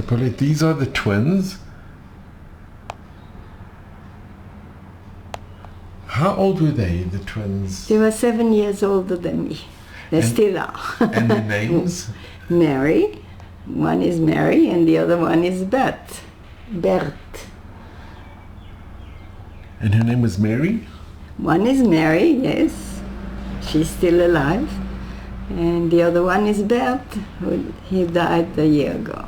So Paulette, these are the twins. How old were they, the twins? They were 7 years older than me. They still are. And their names? Mary. One is Mary and the other one is Bert. And her name was Mary? One is Mary, yes. She's still alive. And the other one is Bert, he died a year ago.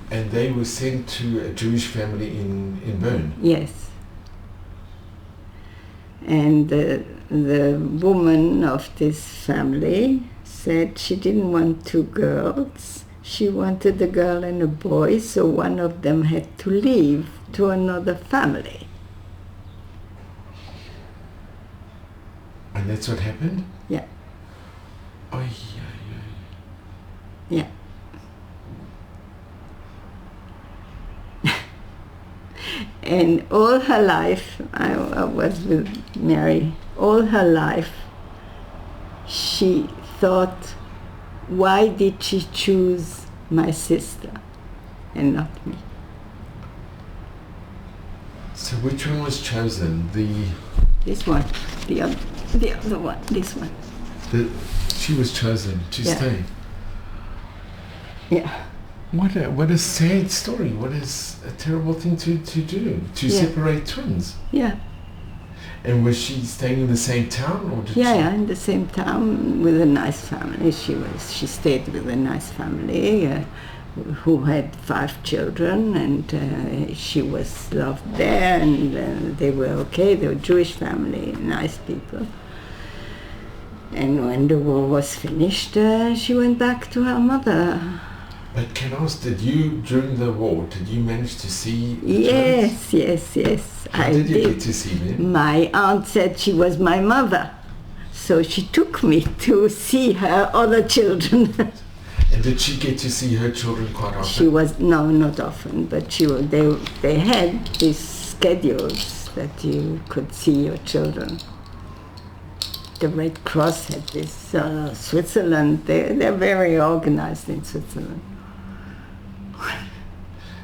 And they were sent to a Jewish family in Bern? Yes. And the woman of this family said she didn't want two girls. She wanted a girl and a boy, so one of them had to leave to another family. And that's what happened? Yeah. Oh, yeah. And all her life, I was with Mary, all her life, she thought, why did she choose my sister and not me? So which one was chosen? This one, the other one, this one. She was chosen to stay? Yeah. What a sad story. What is a terrible thing to do, to separate twins. Yeah. And was she staying in the same town, or did she? Yeah, in the same town with a nice family. She stayed with a nice family who had 5 children, and she was loved there, and they were okay. They were Jewish family, nice people. And when the war was finished, she went back to her mother. But can I ask, during the war, did you manage to see the Yes, twins? yes. How did you get to see them? My aunt said she was my mother, so she took me to see her other children. And did she get to see her children quite often? No, not often, but they had these schedules that you could see your children. The Red Cross had this, Switzerland, they're very organized in Switzerland.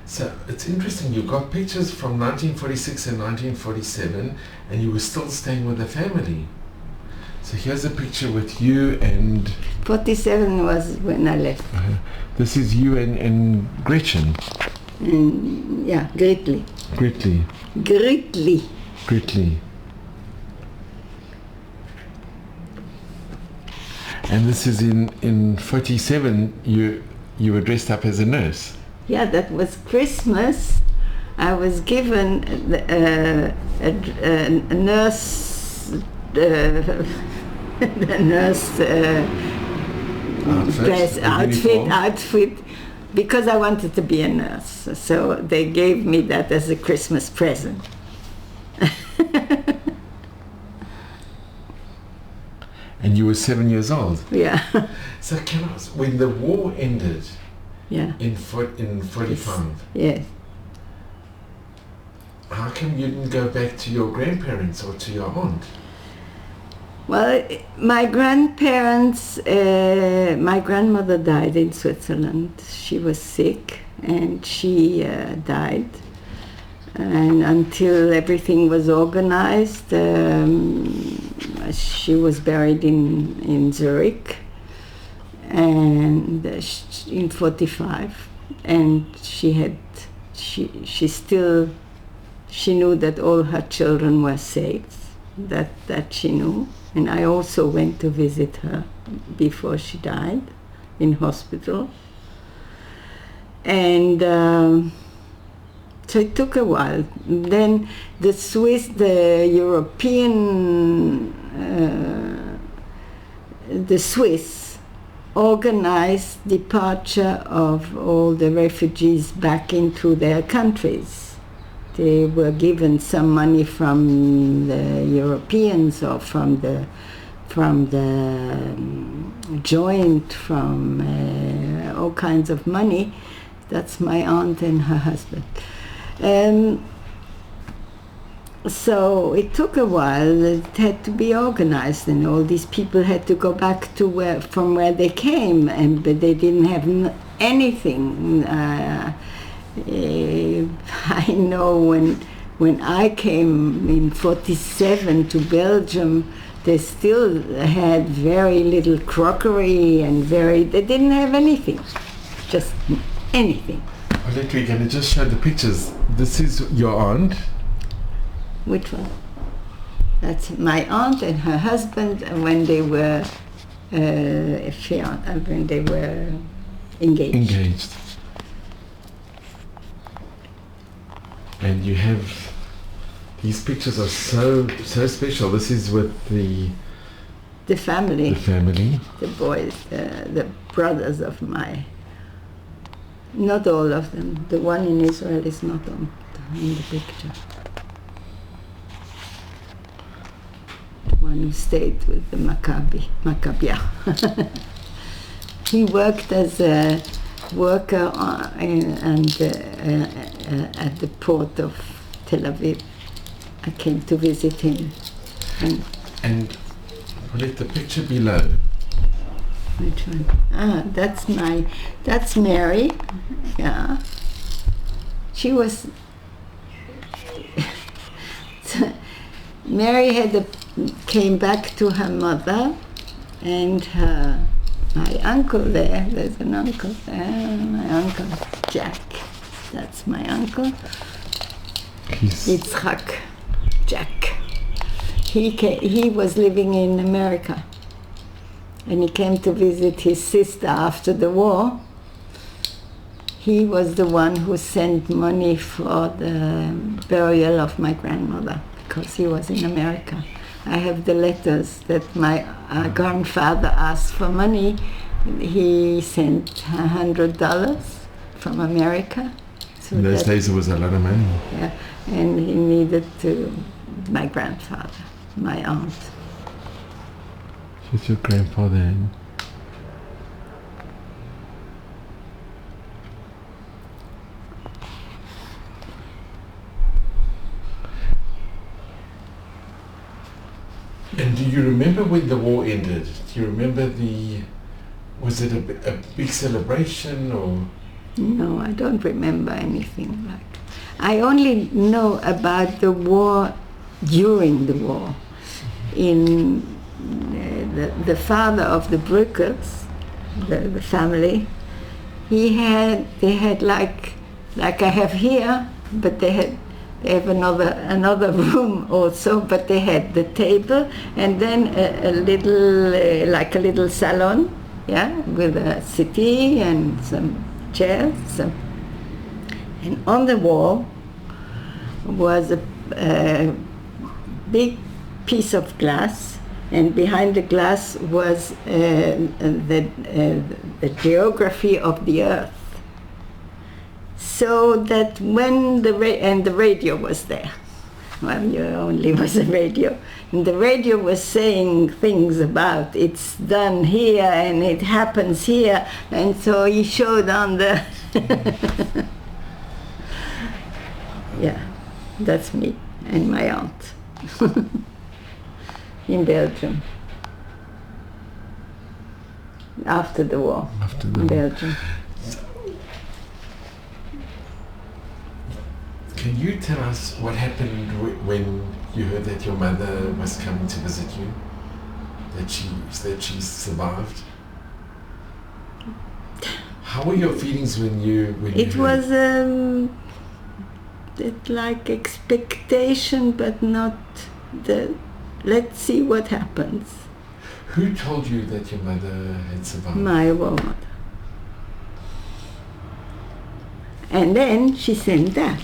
So it's interesting, you got pictures from 1946 and 1947, and you were still staying with the family. So here's a picture with you and... 47 was when I left. This is you and Gretchen. And, yeah, Gritli. And this is in 47, you were dressed up as a nurse. Yeah, that was Christmas. I was given a nurse, outfit, because I wanted to be a nurse. So they gave me that as a Christmas present. And you were 7 years old. Yeah. So can I ask, when the war ended, in 45, yes. How come you didn't go back to your grandparents or to your aunt? Well, my grandparents, my grandmother died in Switzerland. She was sick and she died. And until everything was organized, she was buried in Zurich and in 45. And she knew that all her children were safe, that she knew. And I also went to visit her before she died in hospital. And so it took a while. Then the Swiss organized departure of all the refugees back into their countries. They were given some money from the Europeans or from the joint, from all kinds of money. That's my aunt and her husband. So it took a while. It had to be organized, and all these people had to go back to from where they came, but they didn't have anything. I know when I came in 47 to Belgium, they still had very little crockery and they didn't have anything, just anything. Paulette, we're going to just show the pictures. This is your aunt. Which one? That's my aunt and her husband when they were engaged. And you have, these pictures are so special. This is with the family. The family. The boys, the brothers of my, not all of them. The one in Israel is not in the picture. The one who stayed with the Maccabia. He worked as a worker at the port of Tel Aviv. I came to visit him. And Paulette, the picture below. Which one? That's Mary. Yeah. She was, Mary came back to her mother and my uncle there's an uncle there, my uncle Jack. That's my uncle. Yitzhak, Jack. He was living in America and he came to visit his sister after the war. He was the one who sent money for the burial of my grandmother because he was in America. I have the letters that my grandfather asked for money. He sent $100 from America. So in those days it was a lot of money. Yeah, and he needed to my grandfather, my aunt. She's your grandfather. And do you remember when the war ended? Do you remember was it a big celebration or? No, I don't remember anything like. I only know about the war during the war. In the father of the Brückels, the family, they had like I have here, but they have another room also, but they had the table and then a little salon, yeah, with a settee and some chairs. And on the wall was a big piece of glass, and behind the glass was the geography of the earth. So that when the radio was there, well, there only was a radio, and the radio was saying things about it's done here and it happens here, and so he showed on the yeah, that's me and my aunt in Belgium after the war. In Belgium. Can you tell us what happened when you heard that your mother was coming to visit you? That she survived? How were your feelings when you It heard? was like expectation, but not the. Let's see what happens. Who told you that your mother had survived? My war mother. And then she sent that.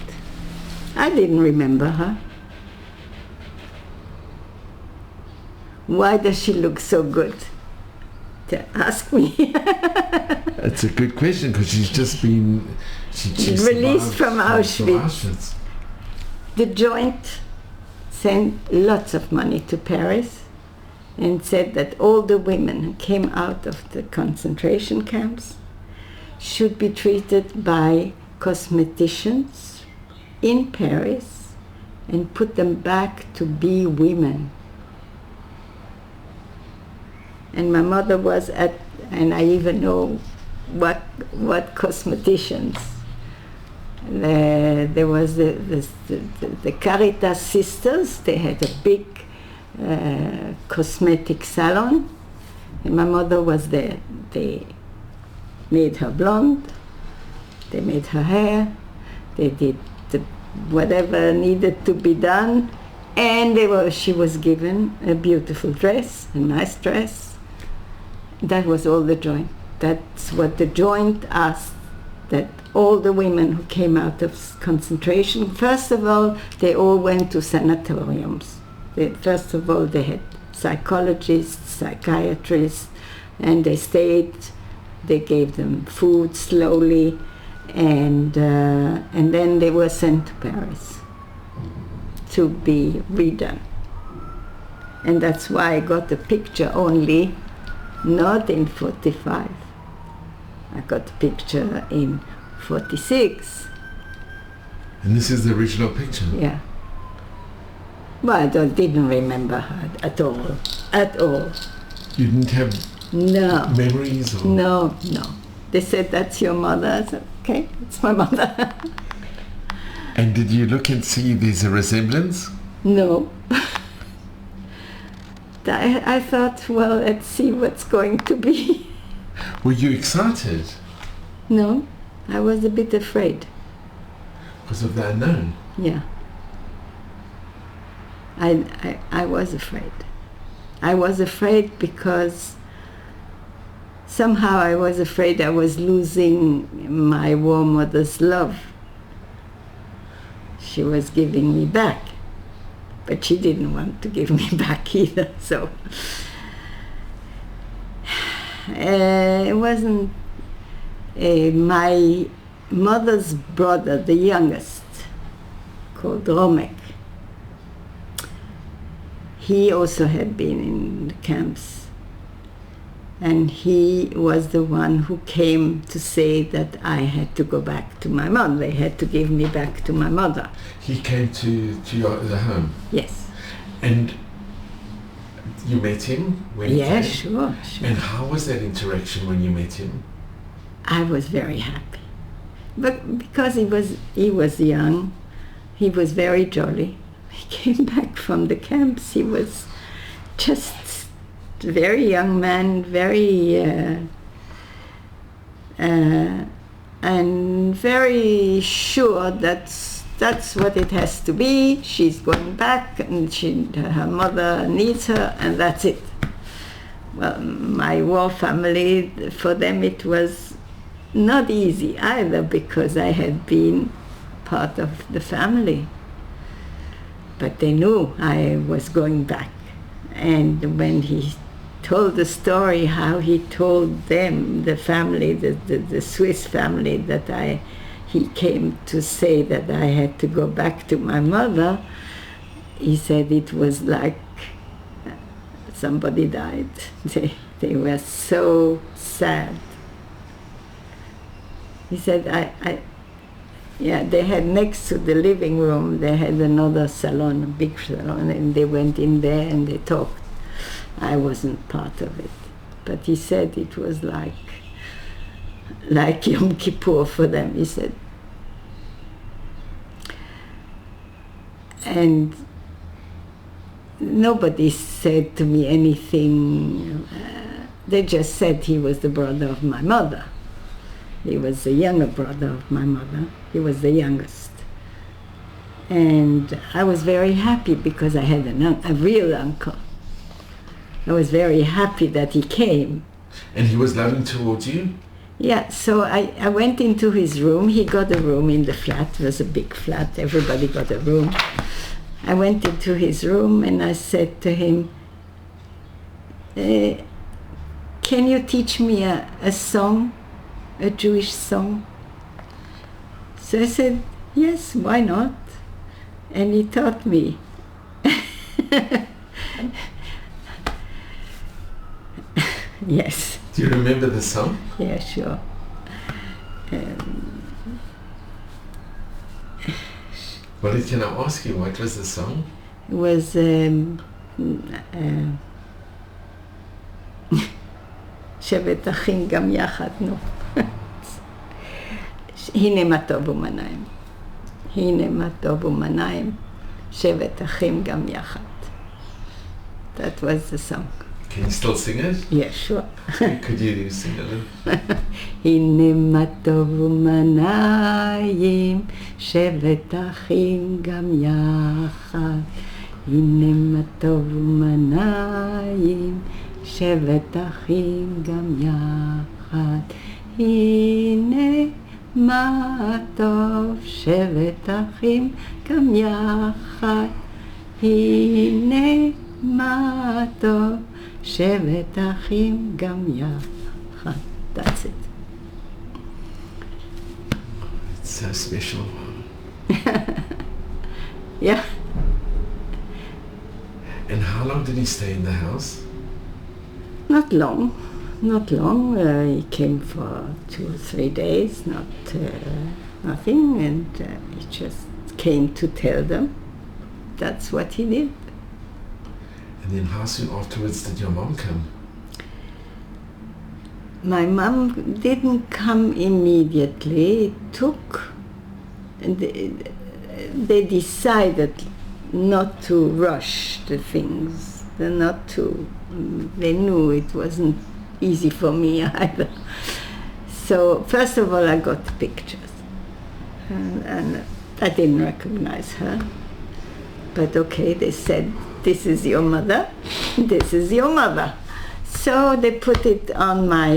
I didn't remember her. Why does she look so good? To ask me. That's a good question because she's just been she released from Auschwitz. Auschwitz. The Joint sent lots of money to Paris and said that all the women who came out of the concentration camps should be treated by cosmeticians in Paris and put them back to be women. And my mother was and I even know what cosmeticians. There was the Caritas sisters. They had a big cosmetic salon, and my mother was there. They made her blonde, they made her hair, they did whatever needed to be done, and she was given a beautiful dress, a nice dress. That was all the joint. That's what the joint asked, that all the women who came out of concentration, first of all, they all went to sanatoriums. First of all, they had psychologists, psychiatrists, and they stayed. They gave them food slowly, and then they were sent to Paris to be redone. And that's why I got the picture only, not in 45. I got the picture in 46. And this is the original picture? Yeah. But I didn't remember her at all. At all. You didn't have memories? Or? No. They said, that's your mother. I said, okay, it's my mother. And did you look and see there's a resemblance? No. I thought, well, let's see what's going to be. Were you excited? No, I was a bit afraid. Because of the unknown? Yeah. I was afraid. I was afraid because somehow I was afraid I was losing my war mother's love. She was giving me back, but she didn't want to give me back either, so it wasn't my mother's brother, the youngest, called Romek. He also had been in the camps, and he was the one who came to say that I had to go back to my mom. They had to give me back to my mother. He came to the home? Yes. And you met him when he came? Sure. And how was that interaction when you met him? I was very happy. But because he was young, he was very jolly. He came back from the camps. He was just a very young man, very and very sure that's what it has to be. She's going back, and her mother needs her, and that's it. Well, my war family, for them it was not easy either, because I had been part of the family. But they knew I was going back. And when he told the story, how he told them, the family, the Swiss family, that he came to say that I had to go back to my mother, he said it was like somebody died. They were so sad. He said, yeah, they had next to the living room, they had another salon, a big salon, and they went in there and they talked. I wasn't part of it. But he said it was like Yom Kippur for them, he said. And nobody said to me anything. They just said he was the brother of my mother. He was the younger brother of my mother. He was the youngest. And I was very happy because I had a real uncle. I was very happy that he came. And he was loving towards you? Yeah, so I went into his room. He got a room in the flat. It was a big flat. Everybody got a room. I went into his room and I said to him, can you teach me a song? A Jewish song? So I said, yes, why not? And he taught me. Yes. Do you remember the song? Yeah, sure. Well, can I ask you, what was the song? It was שבת אחים גם יחד, נו. הנה מה טוב ומנעים. הנה מה טוב ומנעים, שבת אחים גם יחד. That was the song. Can you still sing it? Yeah, sure. Could you sing it? הנה מה טוב ומנעים, שבת אחים גם יחד. הנה מה טוב ומנעים, שבת אחים גם יחד. הנה מה טוב, שבת אחים גם יחד. הנה מה טוב, שבת אחים גם יחד. That's it. It's so special. Yeah. And how long did he stay in the house? Not long. He came for 2 or 3 days, nothing, and he just came to tell them. That's what he did. And then how soon afterwards did your mom come? My mom didn't come immediately. It took, and they decided not to rush the things. They knew it wasn't easy for me either. So first of all I got the pictures. And I didn't recognize her. But okay, they said, this is your mother, this is your mother. So they put it on my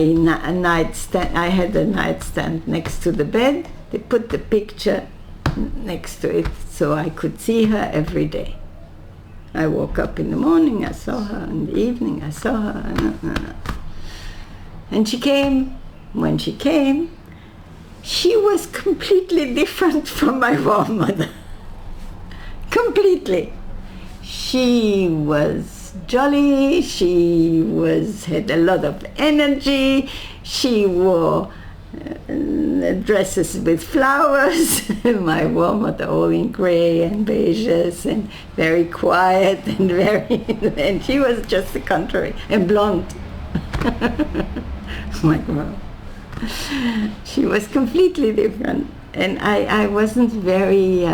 nightstand. I had a nightstand next to the bed. They put the picture next to it so I could see her every day. I woke up in the morning, I saw her. In the evening, I saw her. And she came. When she came, she was completely different from my warm mother. Completely. She was jolly, she had a lot of energy, she wore dresses with flowers, my warm mother all in grey and beiges and very quiet and and she was just the contrary, and blonde. My God. She was completely different, and I wasn't very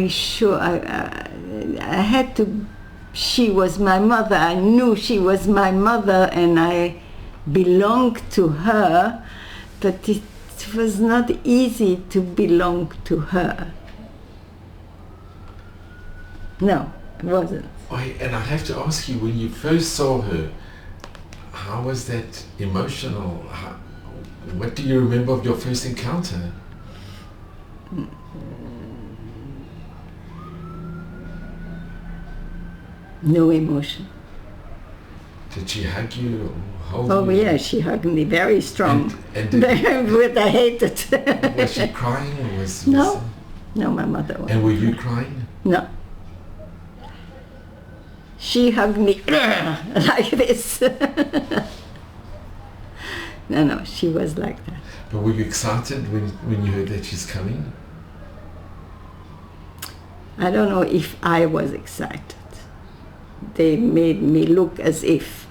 sure. I had to. She was my mother. I knew she was my mother, and I belonged to her. But it was not easy to belong to her. No, it wasn't. And I have to ask you, when you first saw her, how was that emotional? What do you remember of your first encounter? No emotion. Did she hug you or hold you? Oh yeah, she hugged me very strong. And But I hated. Was she crying or was No, my mother wasn't. And were you crying? No. She hugged me like this. No, she was like that. But were you excited when you heard that she's coming? I don't know if I was excited. They made me look as if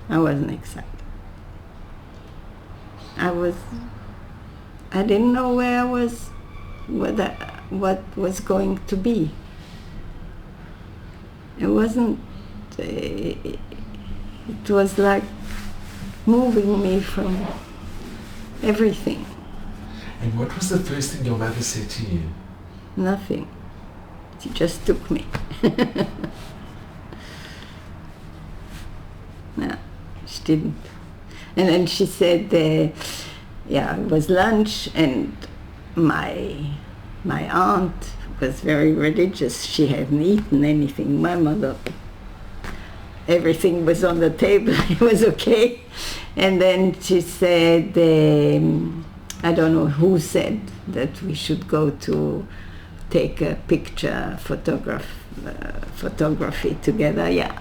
I wasn't excited. I didn't know where I was, what was going to be. It wasn't, it was like moving me from everything. And what was the first thing your mother said to you? Nothing. She just took me. No, she didn't. And then she said, it was lunch, and my aunt was very religious. She hadn't eaten anything. My mother, everything was on the table. It was okay. And then she said, I don't know who said that we should go to take a picture, photography together. Yeah.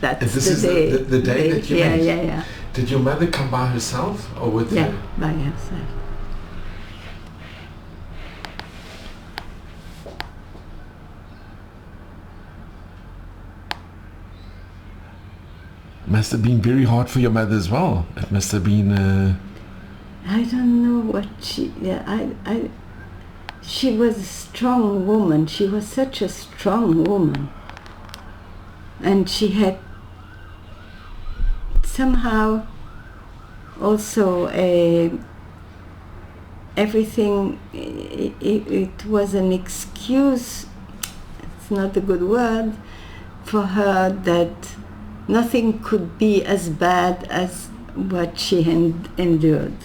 That's and this is the day that you met? Yeah. Did your mother come by herself or with you? her? Yeah, by herself. must have been very hard for your mother as well. It must have been... I don't know what she was a strong woman. She was such a strong woman. And she had somehow also everything, it was an excuse, it's not a good word, for her that nothing could be as bad as what she had endured.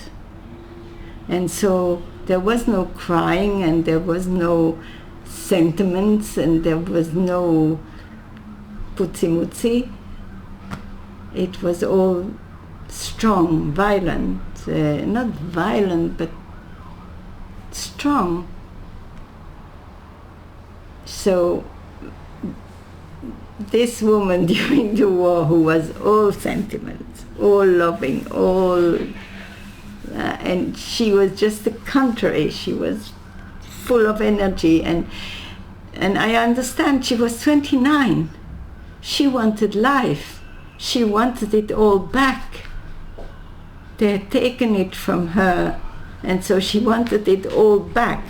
And so there was no crying, and there was no sentiments, and there was no putzi-mutzi. It was all strong, violent, not violent, but strong. So this woman during the war, who was all sentiments, all loving, all, and she was just the contrary. She was full of energy, and I understand she was 29. She wanted life. She wanted it all back. They had taken it from her, and so she wanted it all back.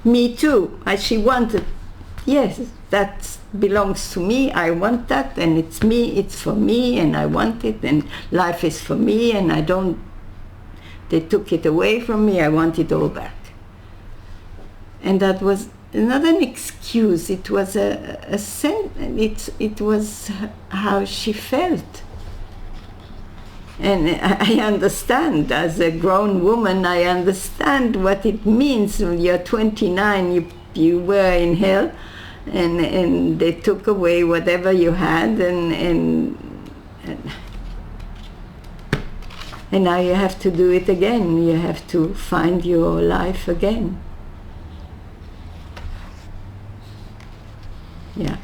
Me too. She wanted, yes, that belongs to me, I want that, and it's me, it's for me, and I want it, and life is for me, and I don't, they took it away from me, I want it all back. And that was not an excuse, it was it was how she felt. And I understand, as a grown woman, I understand what it means when you're 29, you were in hell, and they took away whatever you had, and now you have to do it again. You have to find your life again. Yeah.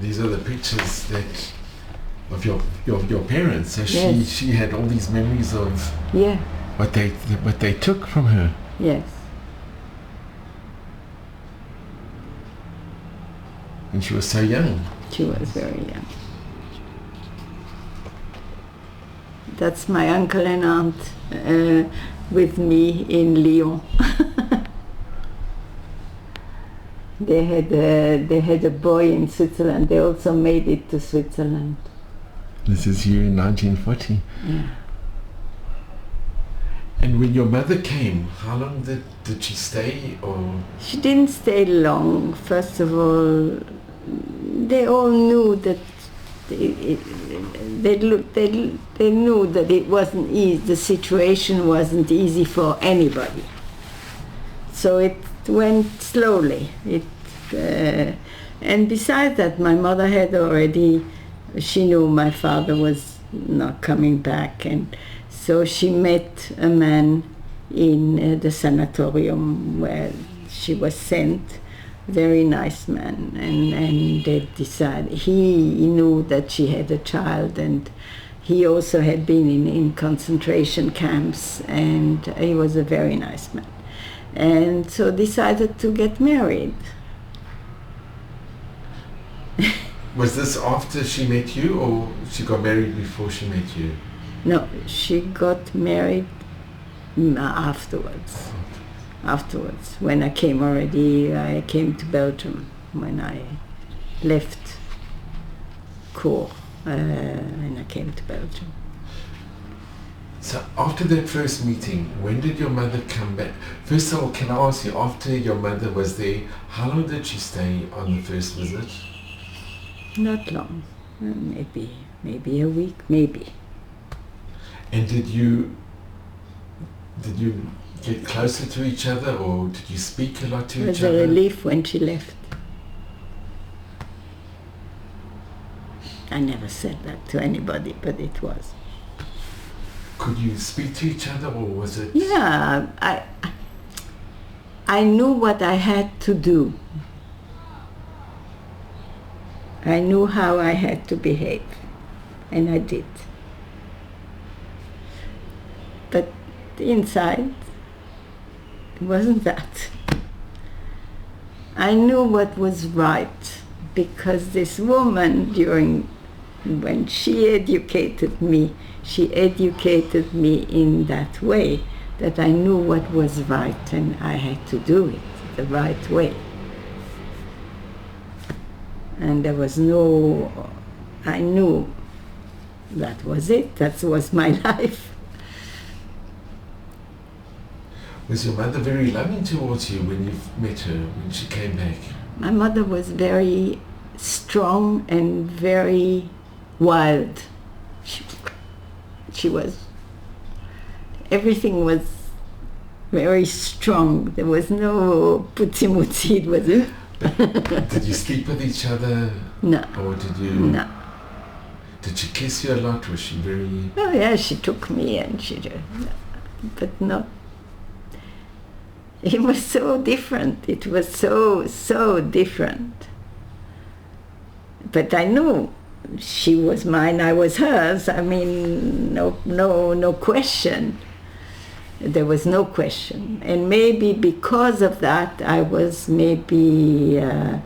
These are the pictures that of your parents. So yes. she had all these memories of yeah. what they took from her. Yes. And she was so young. She was very young. That's my uncle and aunt with me in Lyon. They had a boy in Switzerland. They also made it to Switzerland. This is here in 1940. Yeah. And when your mother came, how long did she stay? Or she didn't stay long. First of all, they all knew that they knew that it wasn't easy. The situation wasn't easy for anybody. So it went slowly. And besides that, my mother had already, she knew my father was not coming back, and so she met a man in the sanatorium where she was sent, very nice man, and they decided, he knew that she had a child, and he also had been in concentration camps, and he was a very nice man. And so decided to get married. Was this after she met you, or she got married before she met you? No, she got married afterwards. Afterwards, when I came to Belgium, when I left Cour, and I came to Belgium. So after that first meeting, when did your mother come back? First of all, can I ask you, after your mother was there, how long did she stay on the first visit? Not long, maybe a week, maybe. And did you get closer to each other, or did you speak a lot to each other? It was a relief when she left. I never said that to anybody, but it was. Could you speak to each other, or was it? Yeah, I knew what I had to do. I knew how I had to behave, and I did. But inside, it wasn't that. I knew what was right, because this woman, during when she educated me in that way, that I knew what was right and I had to do it the right way. And there was I knew that was it, that was my life. Was your mother very loving towards you when you met her, when she came back? My mother was very strong and very wild. She was, everything was very strong. There was no putzi-mutzi, it was... Did you sleep with each other? No. Or did you... No. Did she kiss you a lot? Was she very... Oh yeah, she took me and she... But not... It was so different. It was so different. But I knew she was mine, I was hers. I mean, no question. There was no question. And maybe because of that, I was maybe, and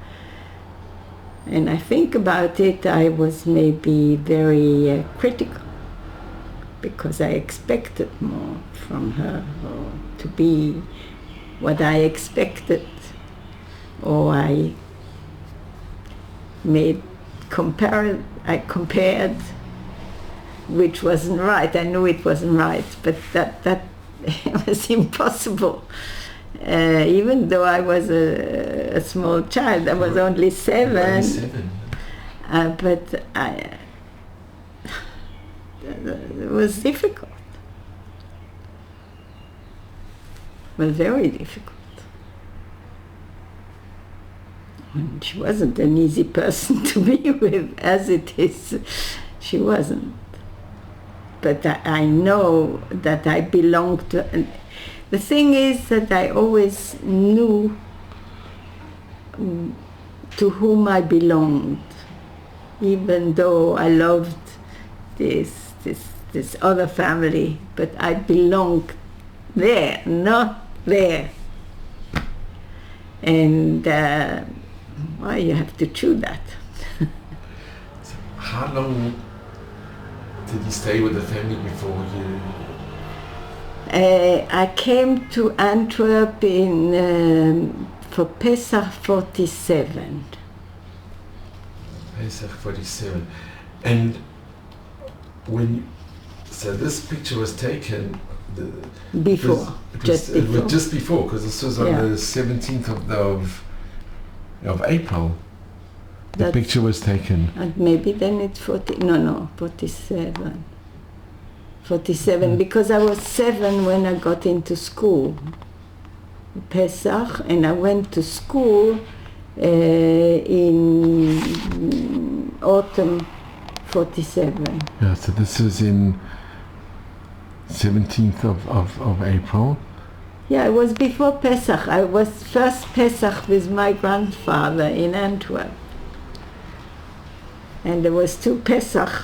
I think about it, I was maybe very critical, because I expected more from her, or to be what I expected, or I compared, which wasn't right. I knew it wasn't right, but that it was impossible. Even though I was a small child, I was only 7. But it was difficult. It was very difficult. And she wasn't an easy person to be with, as it is. She wasn't. But I know that I belonged to... And the thing is that I always knew to whom I belonged, even though I loved this other family, but I belonged there, not there. And well, you have to chew that. So how long did you stay with the family before you... I came to Antwerp for Pesach 47. Pesach 47. And when... So this picture was taken... Before, just before. It was just before, because this was on the 17th of April. The picture was taken. And maybe then it's 47. 47, because I was 7 when I got into school. Pesach, and I went to school in autumn 47. Yeah, so this was in 17th of April. Yeah, it was before Pesach. I was first Pesach with my grandfather in Antwerp. And there was 2 Pesach.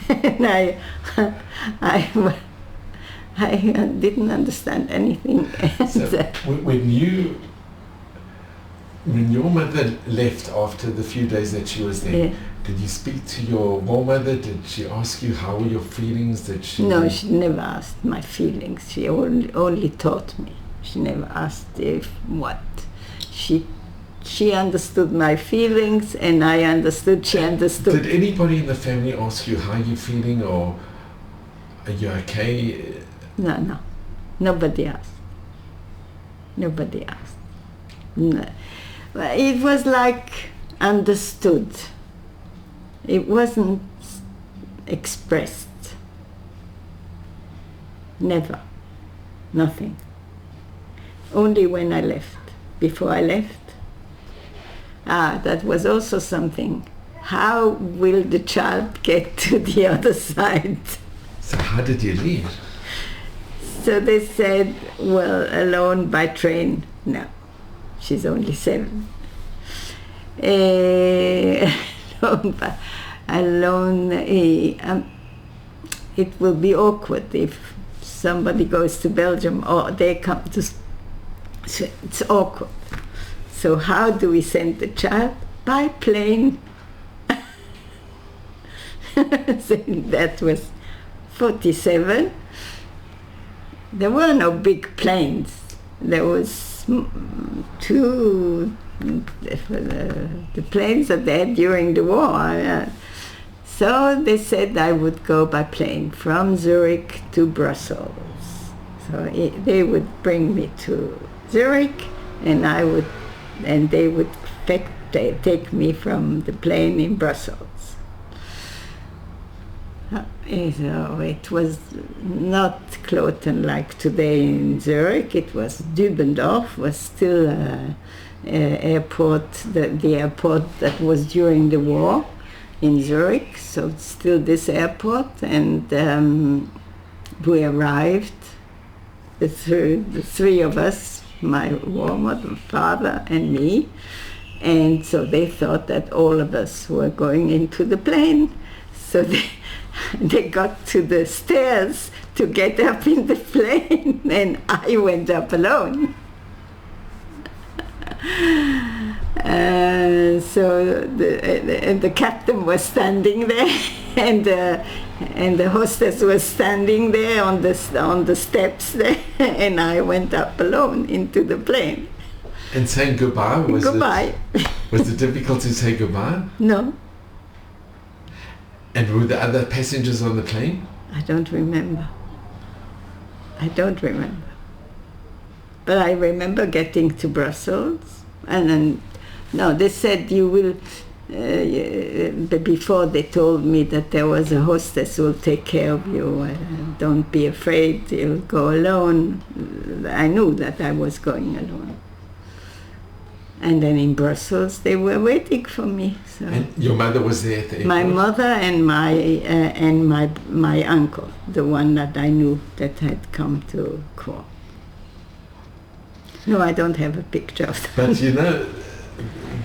And I didn't understand anything. So when your mother left after the few days that she was there, did you speak to your mother? Did she ask you how were your feelings? Did she? No, she never asked my feelings. She only taught me. She never asked if what. She understood my feelings, and I understood she understood. Did anybody in the family ask you how you're feeling, or are you okay? No. Nobody asked. Nobody asked. No. It was like understood. It wasn't expressed. Never. Nothing. Only when I left. Before I left. That was also something. How will the child get to the other side? So how did you leave? So they said, well, alone by train. No, she's only 7. Alone, it will be awkward if somebody goes to Belgium or they come to... So it's awkward. So how do we send the child? By plane. So that was 47. There were no big planes. There was two, the planes that they had during the war. So they said I would go by plane from Zurich to Brussels. So they would bring me to Zurich, and they would take me from the plane in Brussels. So it was not Kloten like today in Zurich. It was Dübendorf, was still airport, the airport that was during the war in Zurich. So it's still this airport, and we arrived. The three of us, my war mother, father, and me, and so they thought that all of us were going into the plane. So they got to the stairs to get up in the plane, and I went up alone. So the captain was standing there, and the hostess was standing there on the steps there, and I went up alone into the plane. And saying goodbye, was it difficult to say goodbye? No. And were the other passengers on the plane? I don't remember. But I remember getting to Brussels, and then, no, they said you will, before they told me that there was a hostess who will take care of you, don't be afraid, you'll go alone. I knew that I was going alone. And then in Brussels, they were waiting for me. So. And your mother was there at the airport? My mother and my uncle, the one that I knew that had come to Cork. No, I don't have a picture of them. But you know,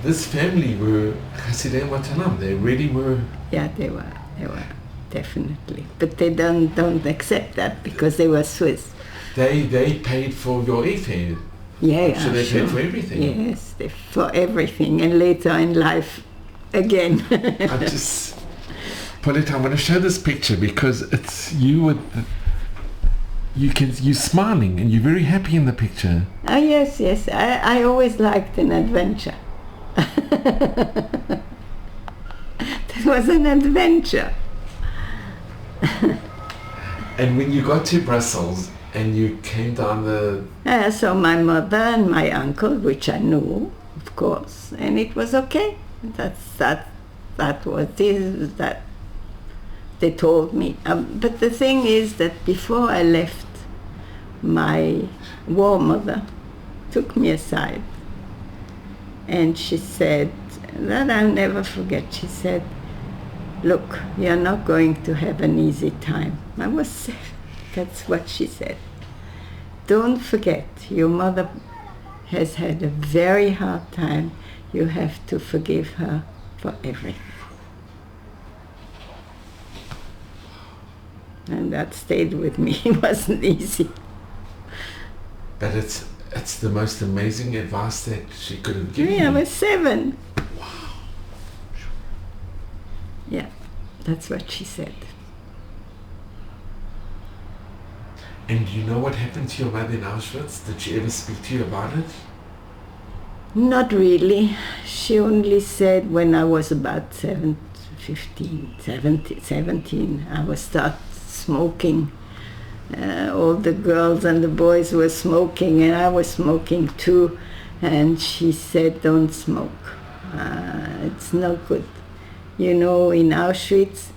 this family were Hasidim Watalam. They really were. Yeah, they were definitely. But they don't accept that because they were Swiss. They paid for your airfare. Yeah, so they sure. paid for everything. Yes, for everything, and later in life, again. Paulette, I want to show this picture because it's you with. You're smiling and you're very happy in the picture. Oh yes. I always liked an adventure. That was an adventure. And when you got to Brussels and you came down the... So my mother and my uncle, which I knew, of course, and it was okay. That was it, that they told me. But the thing is that before I left, my war mother took me aside, and she said, that I'll never forget, she said, look, you're not going to have an easy time. I was 7. That's what she said. Don't forget, your mother has had a very hard time. You have to forgive her for everything. And that stayed with me. It wasn't easy. But it's the most amazing advice that she could have given you. I was 7. Wow. Yeah, that's what she said. And do you know what happened to your mother in Auschwitz? Did she ever speak to you about it? Not really. She only said when I was about 17, I was start smoking. All the girls and the boys were smoking, and I was smoking too. And she said, don't smoke. It's no good. You know, in Auschwitz,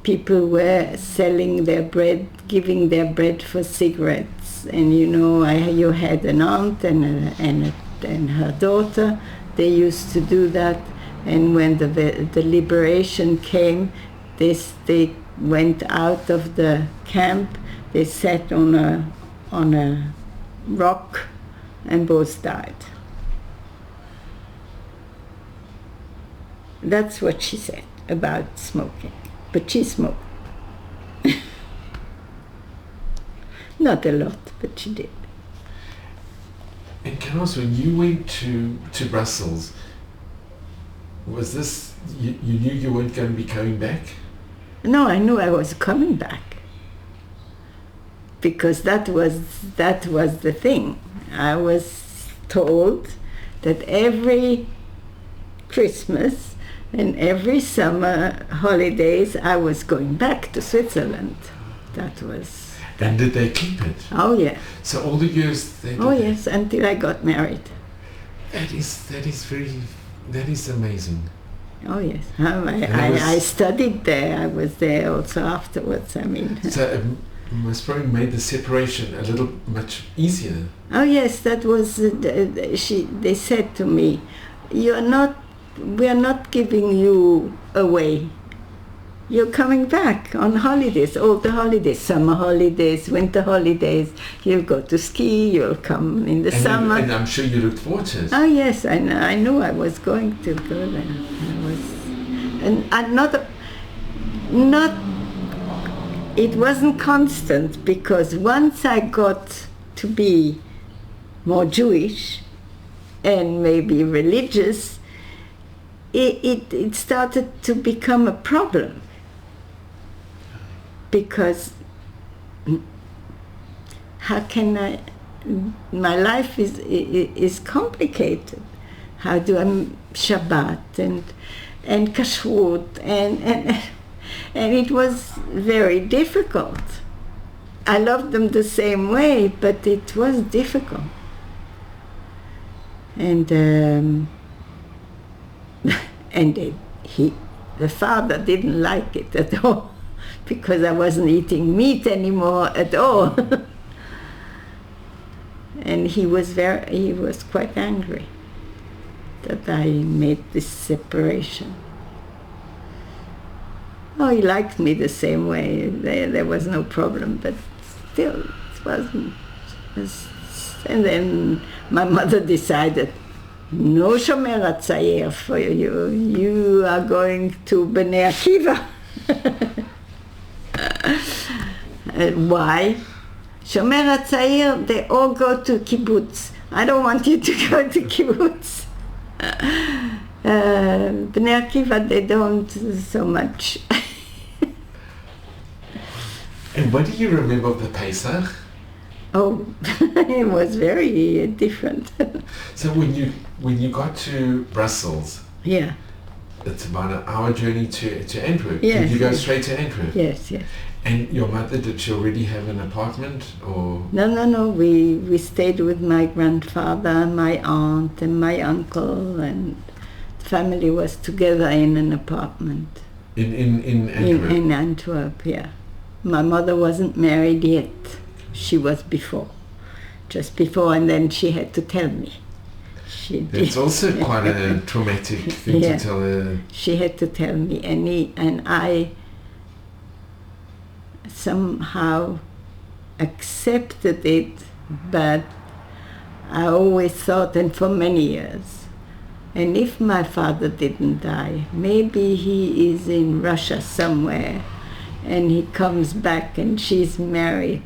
people were selling their bread, giving their bread for cigarettes. And you know, you had an aunt and her daughter. They used to do that. And when the liberation came, they went out of the camp. They sat on a rock, and both died. That's what she said about smoking. But she smoked. Not a lot, but she did. And can I ask, when you went to Brussels, Was this, you knew you weren't going to be coming back? No, I knew I was coming back. Because that was the thing. I was told that every Christmas and every summer holidays I was going back to Switzerland. That was... And did they keep it? Oh yeah. So all the years they did Oh that? yes, until I got married. That is amazing. Oh yes, I studied there. I was there also afterwards. I mean. So it must probably made the separation a little much easier. Oh yes, that was. They said to me, we are not giving you away. You're coming back on holidays, all the holidays, summer holidays, winter holidays. You'll go to ski, you'll come in the summer. And I'm sure you looked forward to it. Oh yes, I knew I was going to go there. It wasn't constant, because once I got to be more Jewish and maybe religious, it started to become a problem. Because how can I? My life is complicated. How do I Shabbat and kashrut and it was very difficult. I loved them the same way, but it was difficult. And the father didn't like it at all, because I wasn't eating meat anymore at all. And he was quite angry that I made this separation. Oh, he liked me the same way. There was no problem, but still, it wasn't. And then my mother decided, no Shomer HaTzair for you. You are going to Bnei Akiva. Why? Shomer HaTzair, they all go to kibbutz. I don't want you to go to kibbutz. Bnei Akiva, they don't so much. And what do you remember of the Pesach? Oh, it was very different. So when you got to Brussels, yeah, it's about an hour journey to Antwerp. Yes, Did you go yes. straight to Antwerp? Yes, yes. And your mother, did she already have an apartment, or? No. We stayed with my grandfather, my aunt, and my uncle, and the family was together in an apartment. In Antwerp? In Antwerp, yeah. My mother wasn't married yet. She was just before, and then she had to tell me. It's also quite a traumatic thing to tell her. She had to tell me, and I somehow accepted it, but I always thought, and for many years, and if my father didn't die, maybe he is in Russia somewhere, and he comes back and she's married.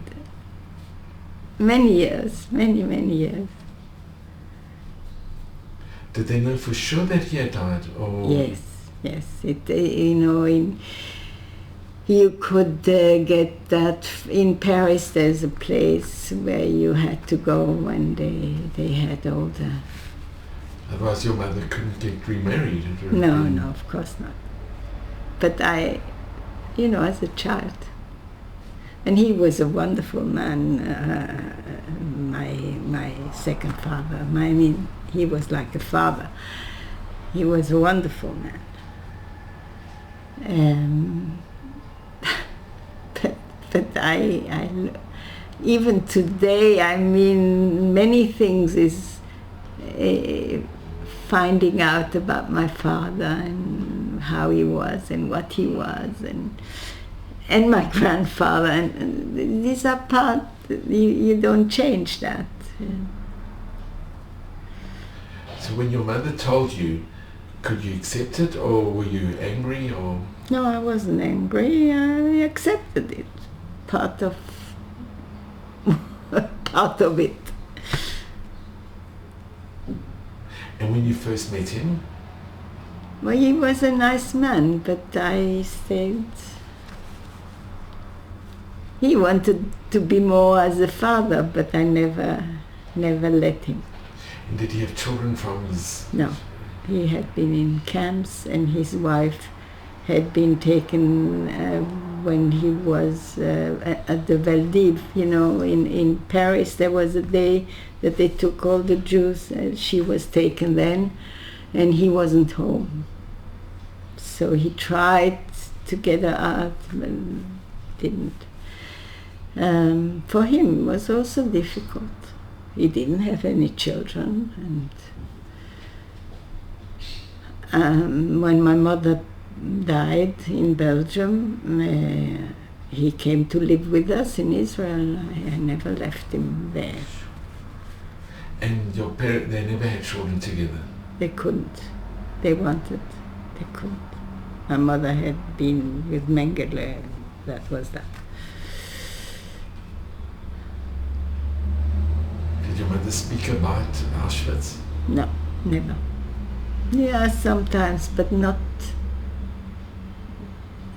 Many years. Did they know for sure that he had died? Or? Yes. You could get that in Paris. There's a place where you had to go when they had all the... Otherwise your mother couldn't get remarried? No, of course not. But I, as a child. And he was a wonderful man, my second father. He was like a father. He was a wonderful man. But I even today, many things is finding out about my father and how he was and what he was and my grandfather, and these are part, you don't change that. So when your mother told you, could you accept it, or were you angry, or? No, I wasn't angry. I accepted it. Part of it. And when you first met him? Well, he was a nice man, but I said he wanted to be more as a father, but I never let him. And did he have children from his... No, he had been in camps, and his wife had been taken when he was at the Valdiv, in Paris. There was a day that they took all the Jews, and she was taken then, and he wasn't home. So he tried to get her out, but didn't. For him it was also difficult. He didn't have any children, and when my mother died in Belgium, he came to live with us in Israel. I never left him there. And your parents, they never had children together? They couldn't. They wanted. They couldn't. My mother had been with Mengele. That was that. Did your mother speak about Auschwitz? No, never. Yeah, sometimes, but not.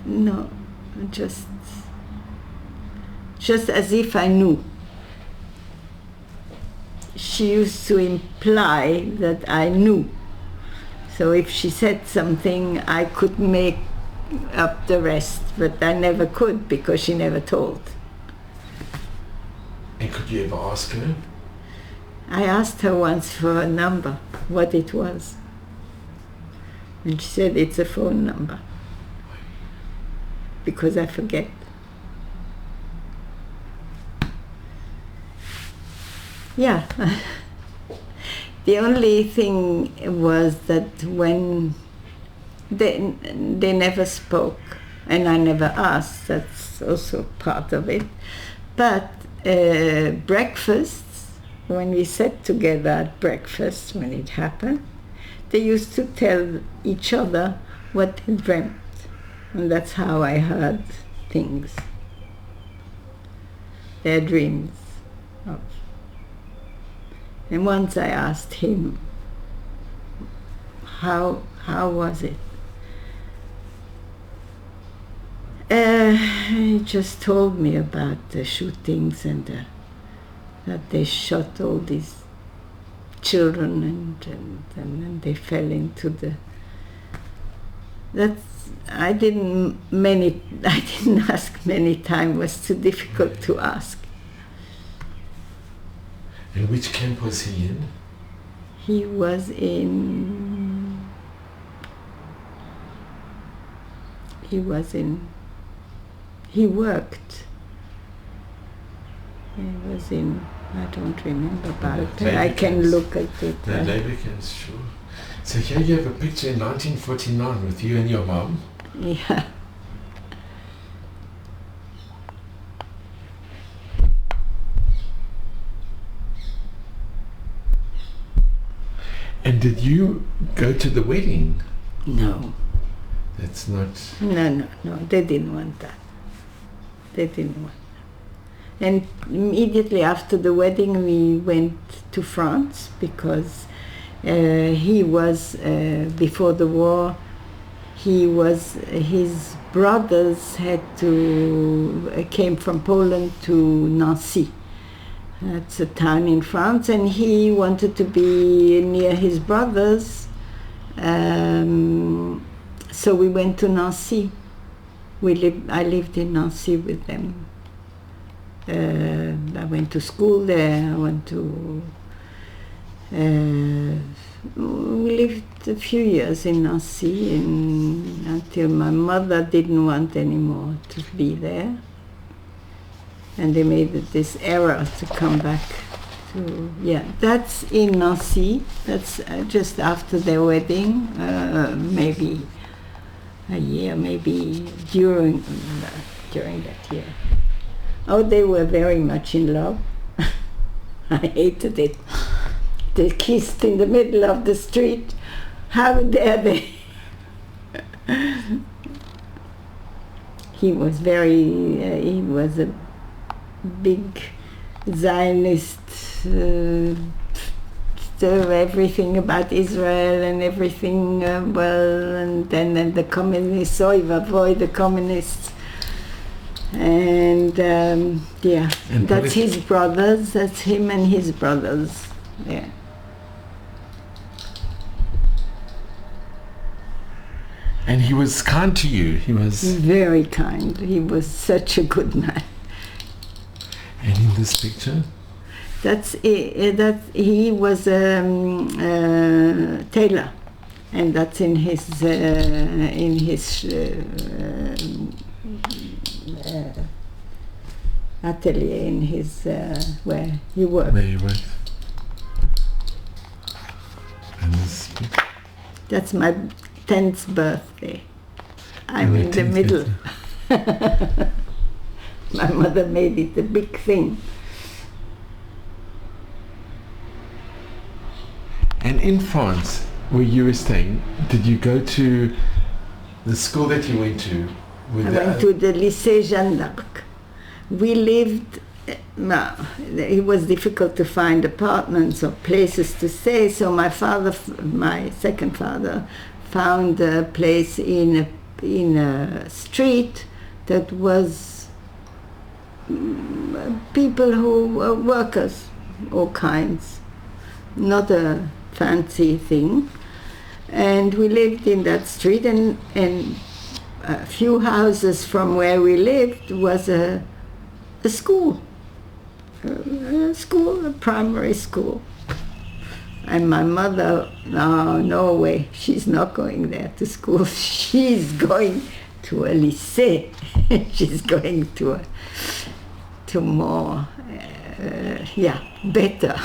No, just as if I knew. She used to imply that I knew. So if she said something, I could make up the rest, but I never could because she never told. And could you ever ask her? I asked her once for a number, what it was. And she said it's a phone number. Because I forget. Yeah. The only thing was that when they never spoke, and I never asked, that's also part of it. But breakfasts, when we sat together at breakfast, when it happened, they used to tell each other what they dreamt. And that's how I heard things, their dreams. And once I asked him, how was it? He just told me about the shootings and that they shot all these children and they fell into the... I didn't ask many times. It was too difficult to ask. And which camp was he in? He was in... He worked. He was in... I don't remember about it. I can look at it. No, labor camps, sure. So here you have a picture in 1949 with you and your mom. Yeah. And did you go to the wedding? No. That's not... No. They didn't want that. They didn't want that. And immediately after the wedding we went to France because he was, before the war, his brothers came from Poland to Nancy. That's a town in France, and he wanted to be near his brothers, so we went to Nancy. I lived in Nancy with them. I went to school there. We lived a few years in Nancy until my mother didn't want anymore to be there. And they made this error to come back to... Yeah, that's in Nancy. That's just after their wedding, maybe a year, maybe during that year. Oh, they were very much in love. I hated it. They kissed in the middle of the street. How dare they? He was a big Zionist everything about Israel and everything, and then the communists, oy vavoy, the communists. And yeah, And that's his brothers, that's him and his brothers, yeah. And he was kind to you. He was... Very kind. He was such a good man. And in this picture? That he was a tailor, and that's in his atelier, in his where he worked. Where he worked. And this picture? That's my 10th birthday. I'm in the middle. My mother made it a big thing. And in France, where you were staying, did you go to the school that you went to? I went to the Lycée Jeanne d'Arc. We lived, it was difficult to find apartments or places to stay, so my second father, found a place in a street that was people who were workers, all kinds, not a fancy thing. And we lived in that street, and a few houses from where we lived was a school, a primary school. And my mother, no way, she's not going there to school. She's going to a lycée. She's going to more, better.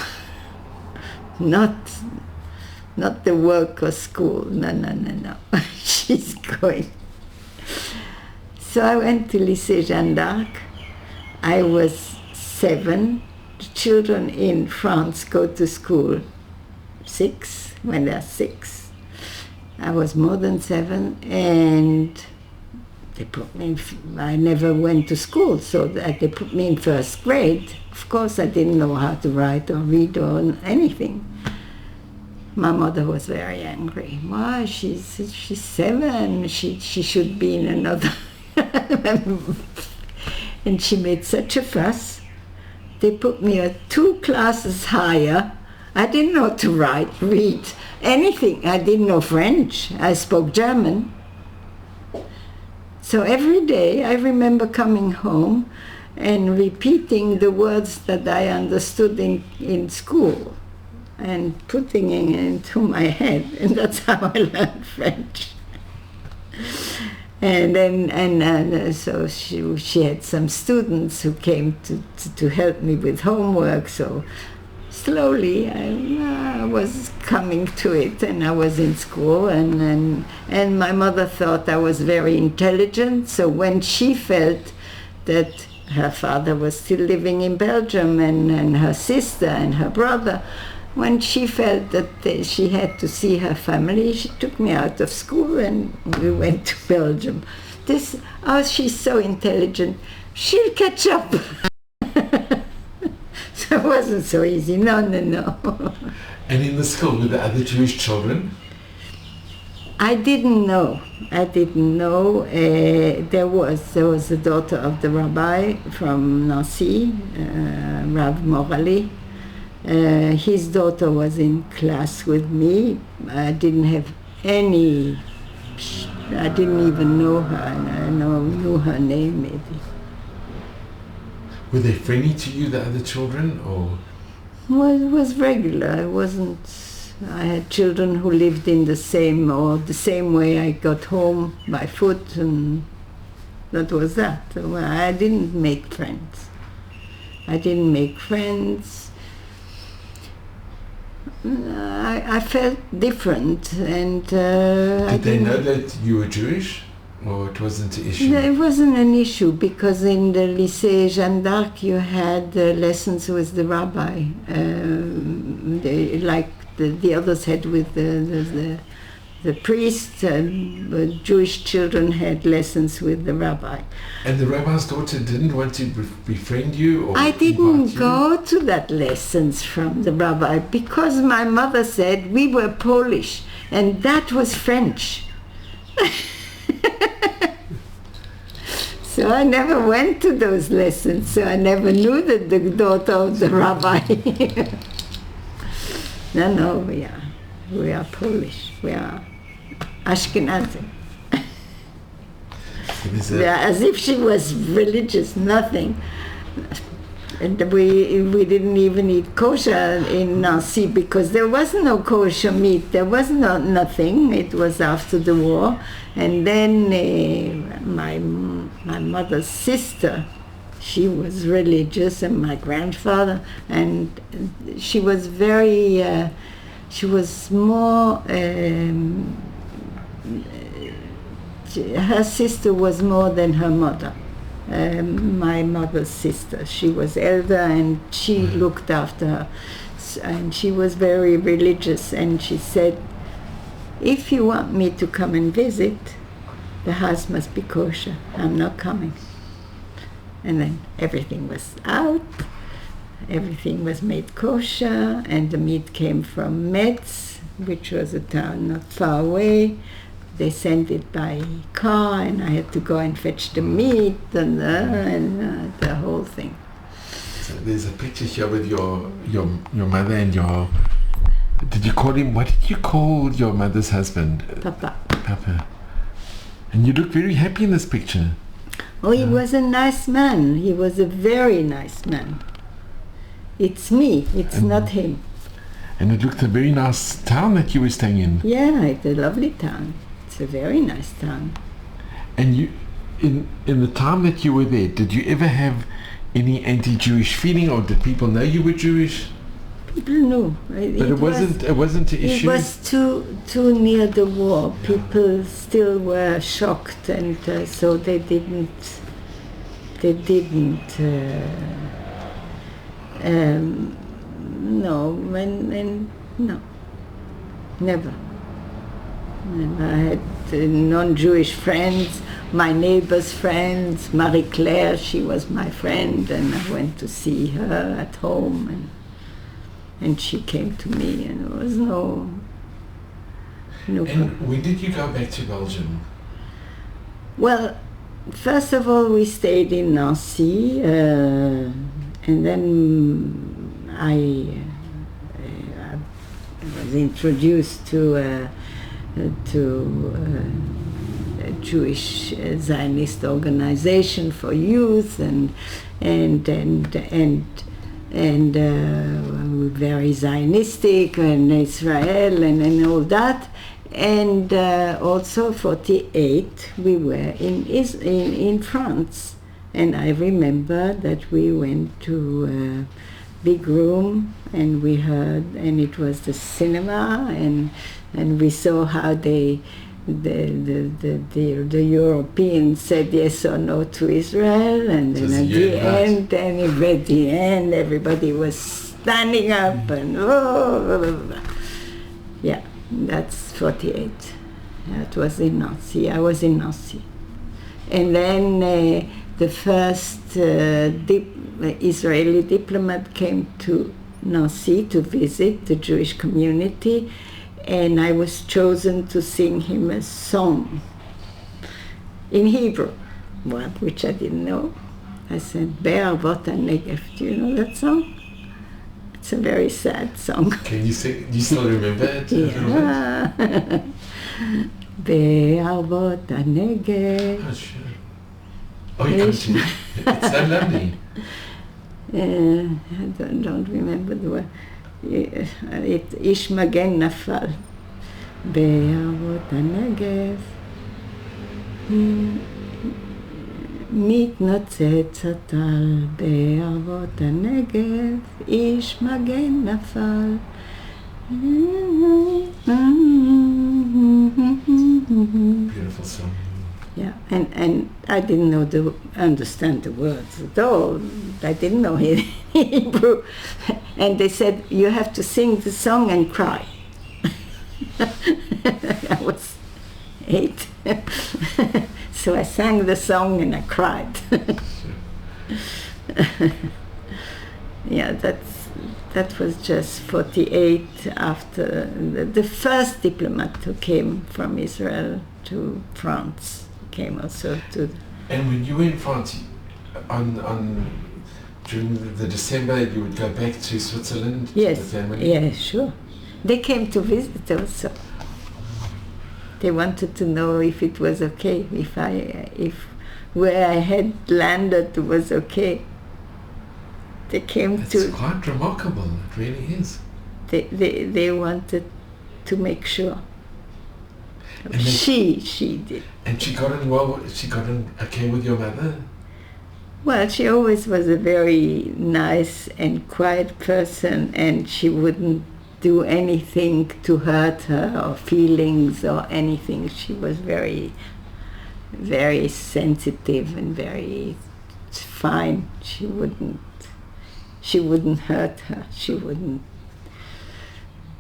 Not the worker school. No. She's going. So I went to Lycée Jeanne d'Arc. I was 7. The children in France go to school 6, when they're 6. I was more than 7, and they put me I never went to school, so they put me in first grade. Of course, I didn't know how to write or read or anything. My mother was very angry. Why? She's 7. She should be in another. And she made such a fuss. They put me 2 classes higher. I didn't know to write, read, anything. I didn't know French. I spoke German. So every day I remember coming home and repeating the words that I understood in school and putting it into my head, and that's how I learned French. And then so she had some students who came to help me with homework. So slowly I was coming to it, and I was in school, and my mother thought I was very intelligent. So when she felt that her father was still living in Belgium, and her sister and her brother, when she felt that she had to see her family, she took me out of school and we went to Belgium. She's so intelligent, she'll catch up. So it wasn't so easy, no. And in the school, were there other Jewish children? I didn't know. There was the daughter of the rabbi from Nancy, Rav Morali. His daughter was in class with me. I didn't even know her, and I knew her name maybe. Were they friendly to you, the other children, or? Well, it was regular. I had children who lived in the same way I got home by foot, and that was that. I didn't make friends. I felt different, and did they know that you were Jewish, or it wasn't an issue? No, it wasn't an issue, because in the Lycée Jeanne d'Arc you had lessons with the rabbi, like the others had with the the priest, Jewish children had lessons with the rabbi. And the rabbi's daughter didn't want to befriend you? Or I didn't invite you? go to that lessons from the rabbi because my mother said we were Polish and that was French. So I never went to those lessons, so I never knew that the daughter of the rabbi. No, we are Polish, we are Ashkenazi. Yeah, as if she was religious, nothing. And we didn't even eat kosher in Nancy because there was no kosher meat. There was nothing. It was after the war. And then my mother's sister, she was religious, and my grandfather, and she was very, she was more, her sister was more than her mother. My mother's sister. She was elder and she looked after her. And she was very religious, and she said, if you want me to come and visit, the house must be kosher. I'm not coming. And then everything was out, everything was made kosher, and the meat came from Metz, which was a town not far away. They sent it by car, and I had to go and fetch the meat and the whole thing. So there's a picture here with your mother and your. Did you call him? What did you call your mother's husband? Papa. Papa. And you look very happy in this picture. Oh, he was a nice man. He was a very nice man. It's me. It's not him. And it looked a very nice town that you were staying in. Yeah, it's a lovely town. It's a very nice town. And you, in the time that you were there, did you ever have any anti-Jewish feeling, or did people know you were Jewish? People knew. But it wasn't an issue. It was too near the war. People still were shocked, and so they didn't. No, no, never. And I had non-Jewish friends, my neighbor's friends, Marie-Claire, she was my friend, and I went to see her at home, and she came to me, and there was no problem. And when did you go back to Belgium? Well, first of all, we stayed in Nancy, and then I was introduced to a Jewish Zionist organization for youth, and very Zionistic, and Israel, and all that. And also 48, we were in France, and I remember that we went to a big room, and we heard, and it was the cinema, and we saw how the Europeans said yes or no to Israel, and then at the end, at the end, everybody was standing up, and yeah, that's 48. That was in Nancy. I was in Nancy, and then the first Israeli diplomat came to Nancy to visit the Jewish community, and I was chosen to sing him a song in Hebrew, which I didn't know. I said, Be'arvot HaNegev. Do you know that song? It's a very sad song. Can you sing? Do you still remember it? Yeah. Be'arvot HaNegev. Oh, sure. Oh, you can't sing. It's so lovely. I don't remember the word. איש מגן נפל בערבות הנגב, מתנוצץ הטל בערבות הנגב, איש מגן נפל. Beautiful song. Yeah, and I didn't understand the words at all. I didn't know Hebrew. And they said, you have to sing the song and cry. I was 8. So I sang the song and I cried. Yeah, that was just 48 after the first diplomat who came from Israel to France came also to. And when you were in France, during the December, you would go back to Switzerland to the family? Yeah, sure. They came to visit also. They wanted to know if it was okay, if where I had landed was okay. They came It's quite remarkable, it really is. They wanted to make sure. And she did. And she got in well, she got in okay with your mother? Well, she always was a very nice and quiet person, and she wouldn't do anything to hurt her or feelings or anything. She was very, very sensitive and very fine. She wouldn't hurt her. She wouldn't.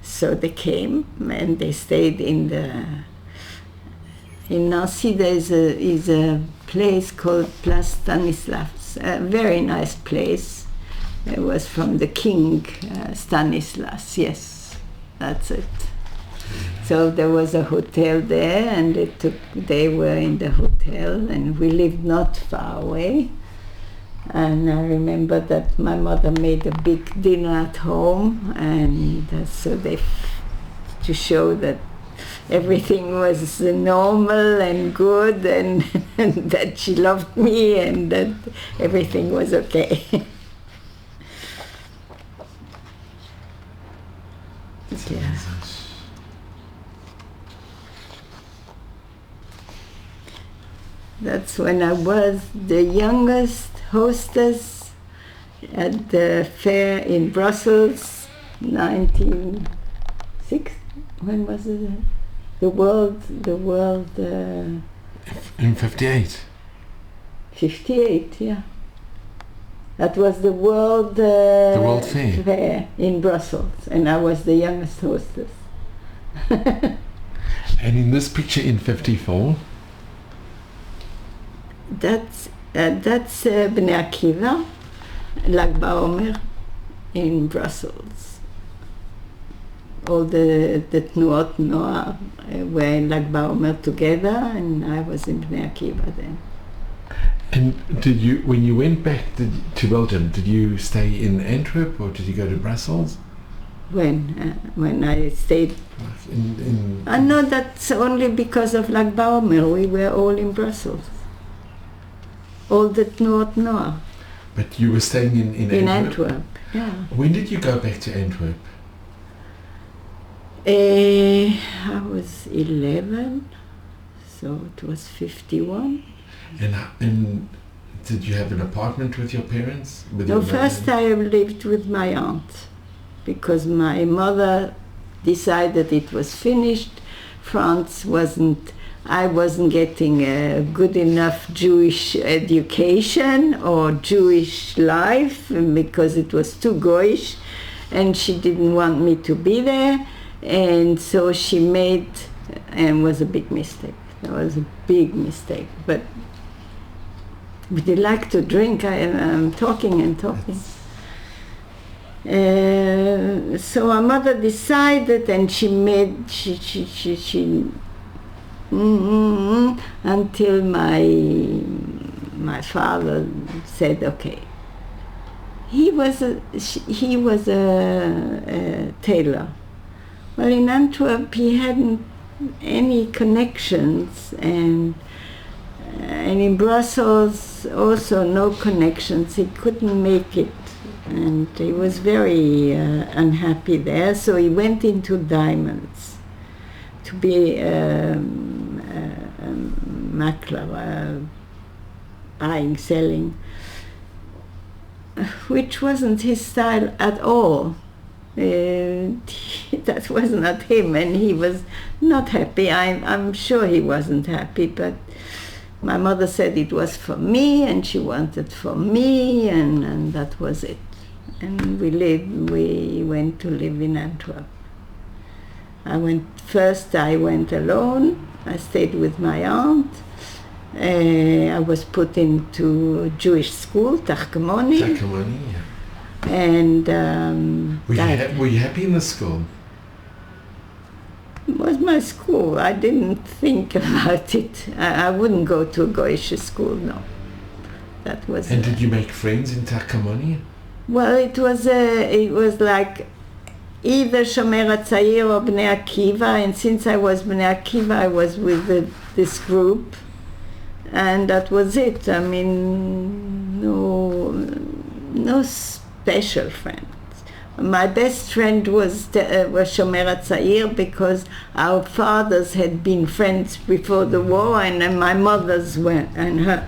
So they came and they stayed in Nancy. There is a place called Place Stanislas, a very nice place. It was from the king, Stanislas, yes, that's it. So there was a hotel there, and they were in the hotel, and we lived not far away. And I remember that my mother made a big dinner at home, and so to show that everything was normal and good, and that she loved me, and that everything was okay. Yeah. That's when I was the youngest hostess at the fair in Brussels, 1906. When was it? The world. In 58. 58, yeah. That was the World Fair in Brussels, and I was the youngest hostess. And in this picture in 54? That's Bnei Akiva, Lag BaOmer in Brussels. All the Tnuot Noah were in Lag BaOmer together, and I was in Bnei Akiva then. And when you went back to Belgium, did you stay in Antwerp or did you go to Brussels? When I stayed, no, that's only because of Lag BaOmer. We were all in Brussels. All the Tnuot Noah. But you were staying in Antwerp? In Antwerp, yeah. When did you go back to Antwerp? I was 11, so it was 51. And did you have an apartment with your parents? No, first I lived with my aunt, because my mother decided it was finished. I wasn't getting a good enough Jewish education or Jewish life, because it was too Goyish, and she didn't want me to be there, and so she made, and it was a big mistake. It was a big mistake, but would you like to drink? I'm talking and talking. So our mother decided, and she until my father said okay. He was a tailor. Well, in Antwerp he hadn't any connections, and in Brussels also no connections. He couldn't make it, and he was very unhappy there. So he went into diamonds to be a makler, buying, selling, which wasn't his style at all. That was not him, and he was not happy. I'm sure he wasn't happy, but my mother said it was for me, and she wanted for me, and that was it. And we went to live in Antwerp. I went alone. I stayed with my aunt. I was put into a Jewish school, Tachkemoni. Tachkemoni, yeah. And were you happy in the school? It was my school. I didn't think about it. I wouldn't go to a Goyish school, no. That was. And did you make friends in Tachkemoni? Well, it was like either Shomer HaTzayir or Bnei Akiva, and since I was Bnei Akiva, I was with this group, and that was it. I mean, no special friends. My best friend was Shomer HaTzayir because our fathers had been friends before the war, and my mothers were, and her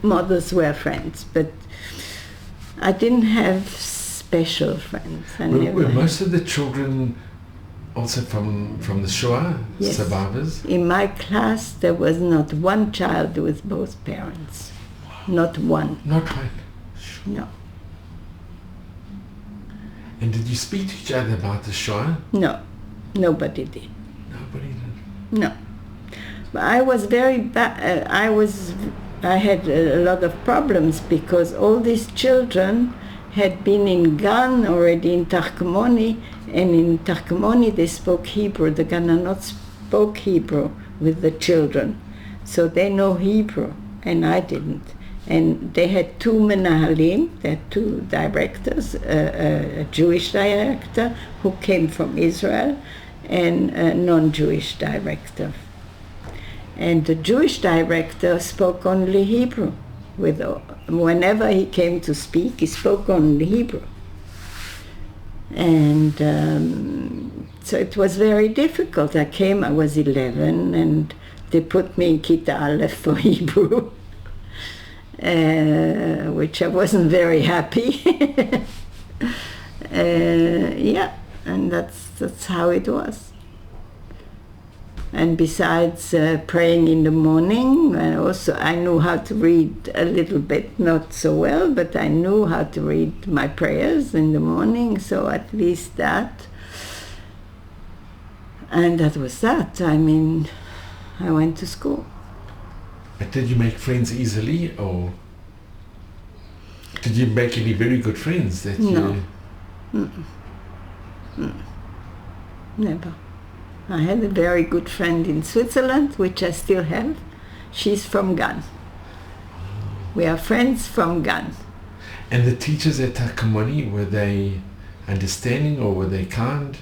mothers were friends, but I didn't have special friends. Were most of the children also from the Shoah, yes. survivors? In my class, there was not one child with both parents. Not one. Not one? No. And did you speak to each other about the Shoah? No. Nobody did. Nobody did? No. But I was very bad. I had a lot of problems because all these children had been in Gan already in Tachkemoni, and in Tachkemoni they spoke Hebrew. The Gananot spoke Hebrew with the children, so they know Hebrew, and I didn't. And they had two menahalim, they had two directors, a Jewish director who came from Israel, and a non-Jewish director. And the Jewish director spoke only Hebrew. Whenever he came to speak, he spoke only Hebrew. And so it was very difficult. I was 11, and they put me in Kita Aleph for Hebrew, which I wasn't very happy. Yeah, and that's how it was. And besides praying in the morning, I knew how to read a little bit, not so well, but I knew how to read my prayers in the morning, so at least that. And that was that. I mean, I went to school. But did you make friends easily, or did you make any very good friends that No. you... Never. I had a very good friend in Switzerland, which I still have. She's from Gan. We are friends from Gan. And the teachers at Tachkemoni, were they understanding or were they kind?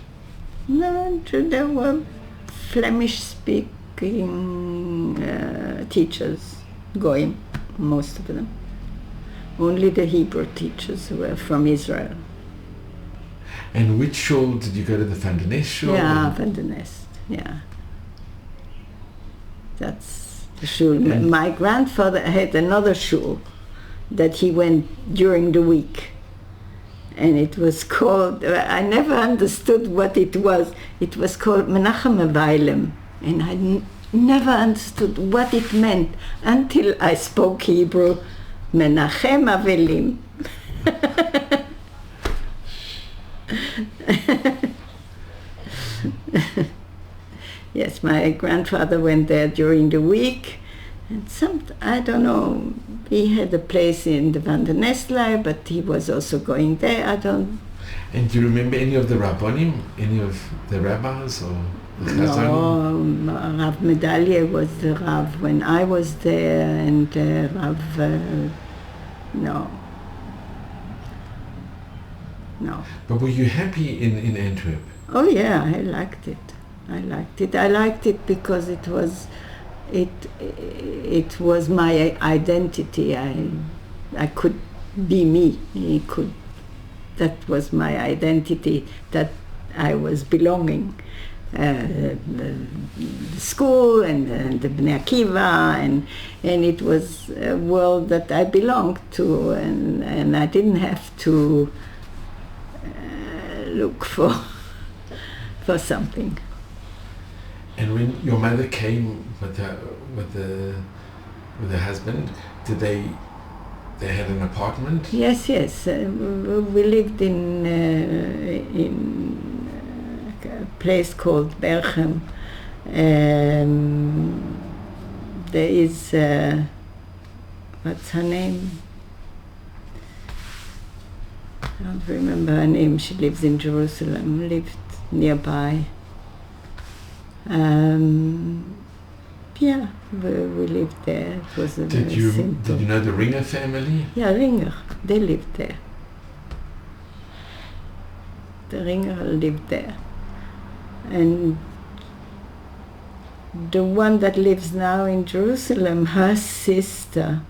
No, they were Flemish-speaking teachers, Goyim, most of them. Only the Hebrew teachers were from Israel. And which shul did you go to? The Van der Nest shul? Yeah, Van der Nest, yeah. That's the shul. My grandfather had another shul that he went during the week. And it was called, I never understood what it was. It was called Menachem Availem. And I never understood what it meant until I spoke Hebrew. Menachem Avelim. Yes, my grandfather went there during the week, and I don't know, he had a place in the Van der Nestlai, but he was also going there. And do you remember any of the Rabbonim, any of the rabbis or the Chazanim? No, Rav Medalia was the Rav when I was there, and Rav, no. No. But were you happy in Antwerp? Oh yeah, I liked it. I liked it because it was my identity. I could be me. That was my identity, that I was belonging. The school and the Bnei Akiva, and it was a world that I belonged to, and I didn't have to look for something. And when your mother came with her husband, did they had an apartment? Yes. We lived in a place called Berchem. There is, what's her name? I don't remember her name. She lives in Jerusalem, lived nearby. Yeah, we lived there. It was a Did very you simple. Did you know the Ringer family? Yeah, Ringer. They lived there. The Ringer lived there. And the one that lives now in Jerusalem, her sister,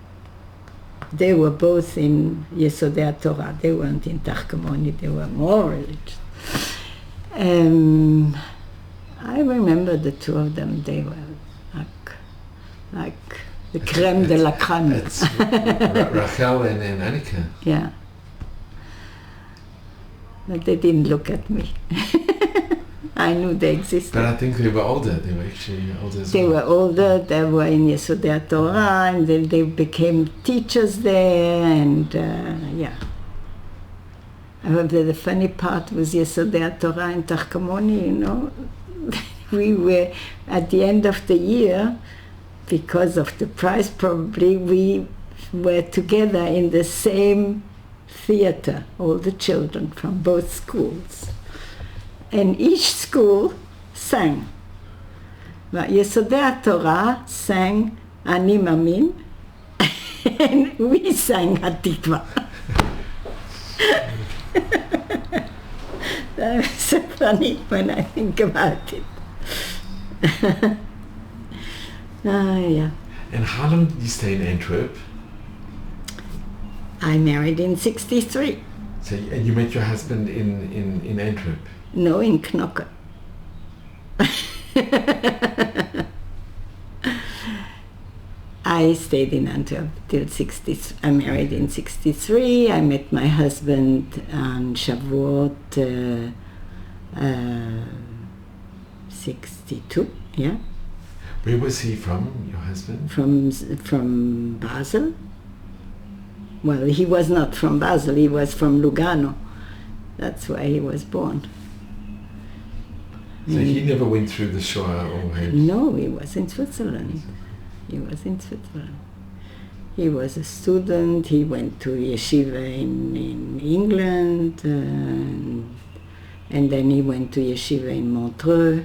they were both in Yesodei Torah. They weren't in Tarkamoni, they were more religious. I remember the two of them. They were like the creme de la creme. It's Rachel and Annika. Yeah. But they didn't look at me. I knew they existed. But I think they were older. They were actually older as They well. were older, they were in Yesodei Torah, and then they became teachers there, and yeah. The funny part was Yesodei Torah in Tarkamoni, you know. We were, at the end of the year, because of the prize probably, we were together in the same theater, all the children from both schools. And each school sang. Yesodei Torah sang Ani Mamin, and we sang Hatikva. That's so funny when I think about it. Yeah. And how long did you stay in Antwerp? I married in 1963. So, and you met your husband in Antwerp? No, in Knokke. I stayed in Antwerp till 60. I married in 1963. I met my husband on Shavuot 1962. Yeah. Where was he from, your husband? From Basel. Well, he was not from Basel. He was from Lugano. That's where he was born. So he never went through the Shoah or had... No, he was in Switzerland. He was in Switzerland. He was a student. He went to yeshiva in England, and then he went to yeshiva in Montreux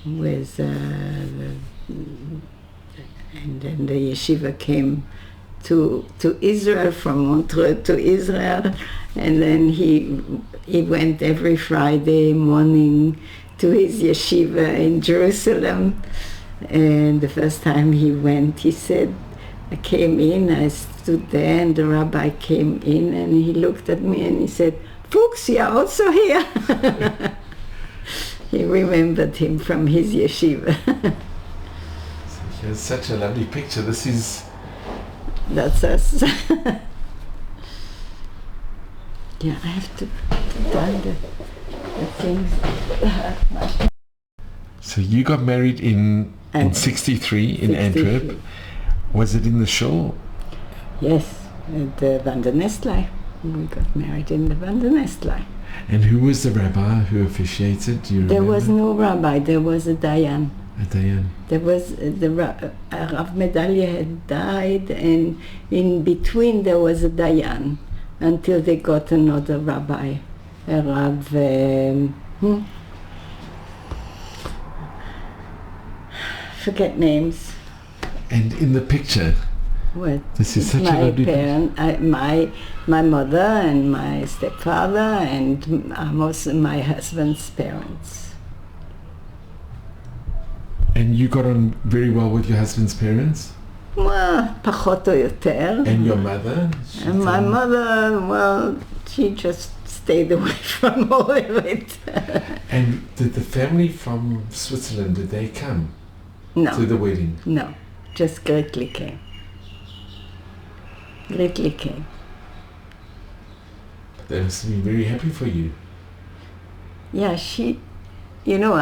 with, and then the yeshiva came to Israel, from Montreux to Israel, and then he went every Friday morning to his yeshiva in Jerusalem. And the first time he went, he said, I came in, I stood there, and the rabbi came in, and he looked at me and he said, Fuchs, you're also here. He remembered him from his yeshiva. So here's such a lovely picture. This is... That's us. Yeah, I have to put down the things. So you got married in 63 in Antwerp. Was it in the shul? Yes, at the Van der Nestlai. We got married in the Van der Nestlai. And who was the rabbi who officiated? Do you remember? There was no rabbi, there was a dayan. A dayan. There was Rav Medalia had died, and in between there was a dayan until they got another rabbi, a Rav. Forget names. And in the picture, What? this is such a My lovely parent, my mother and my stepfather and most of my husband's parents. And you got on very well with your husband's parents? Well, פחות או יותר. And your mother? And my mother, well, she just stayed away from all of it. And did the family from Switzerland, did they come No, to the wedding? no, just Gretli came. Gretli came. They must have been very happy for you. Yeah,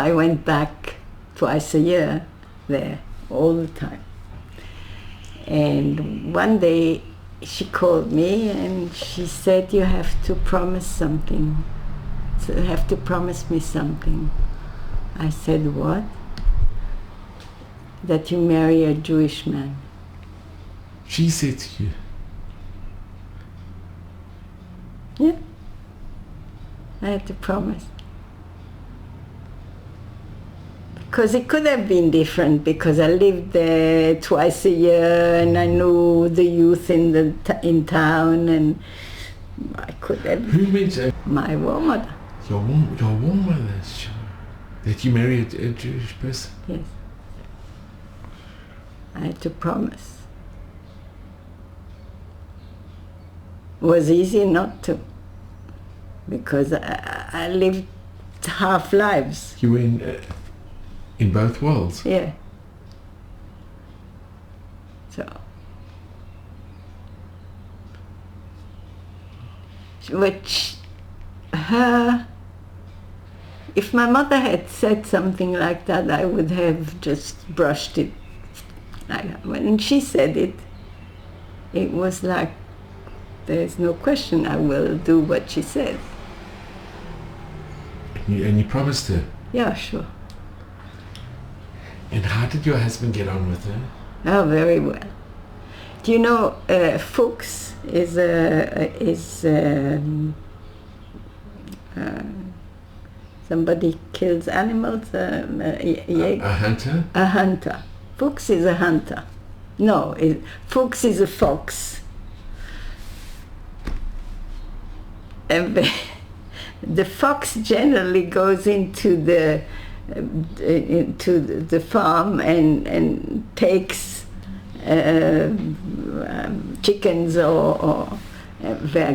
I went back twice a year there, all the time. And one day she called me and she said, you have to promise something. So you have to promise me something. I said, what? That you marry a Jewish man. She said to you, Yeah. I had to promise. Because it could have been different, because I lived there twice a year and I knew the youth in town, and I could have. who went My war mother. your war mother, sure. That you married a Jewish person? Yes. I had to promise. It was easy not to, because I lived half lives. You were in both worlds? Yeah. So, which her, if my mother had said something like that, I would have just brushed it. When she said it, it was like, there's no question, I will do what she said. And you promised her? Yeah, sure. And how did your husband get on with her? Oh, very well. Do you know, Fuchs is somebody kills animals? A hunter? A hunter. Fuchs is a hunter. No, Fuchs is a fox. And the fox generally goes into the farm and takes chickens or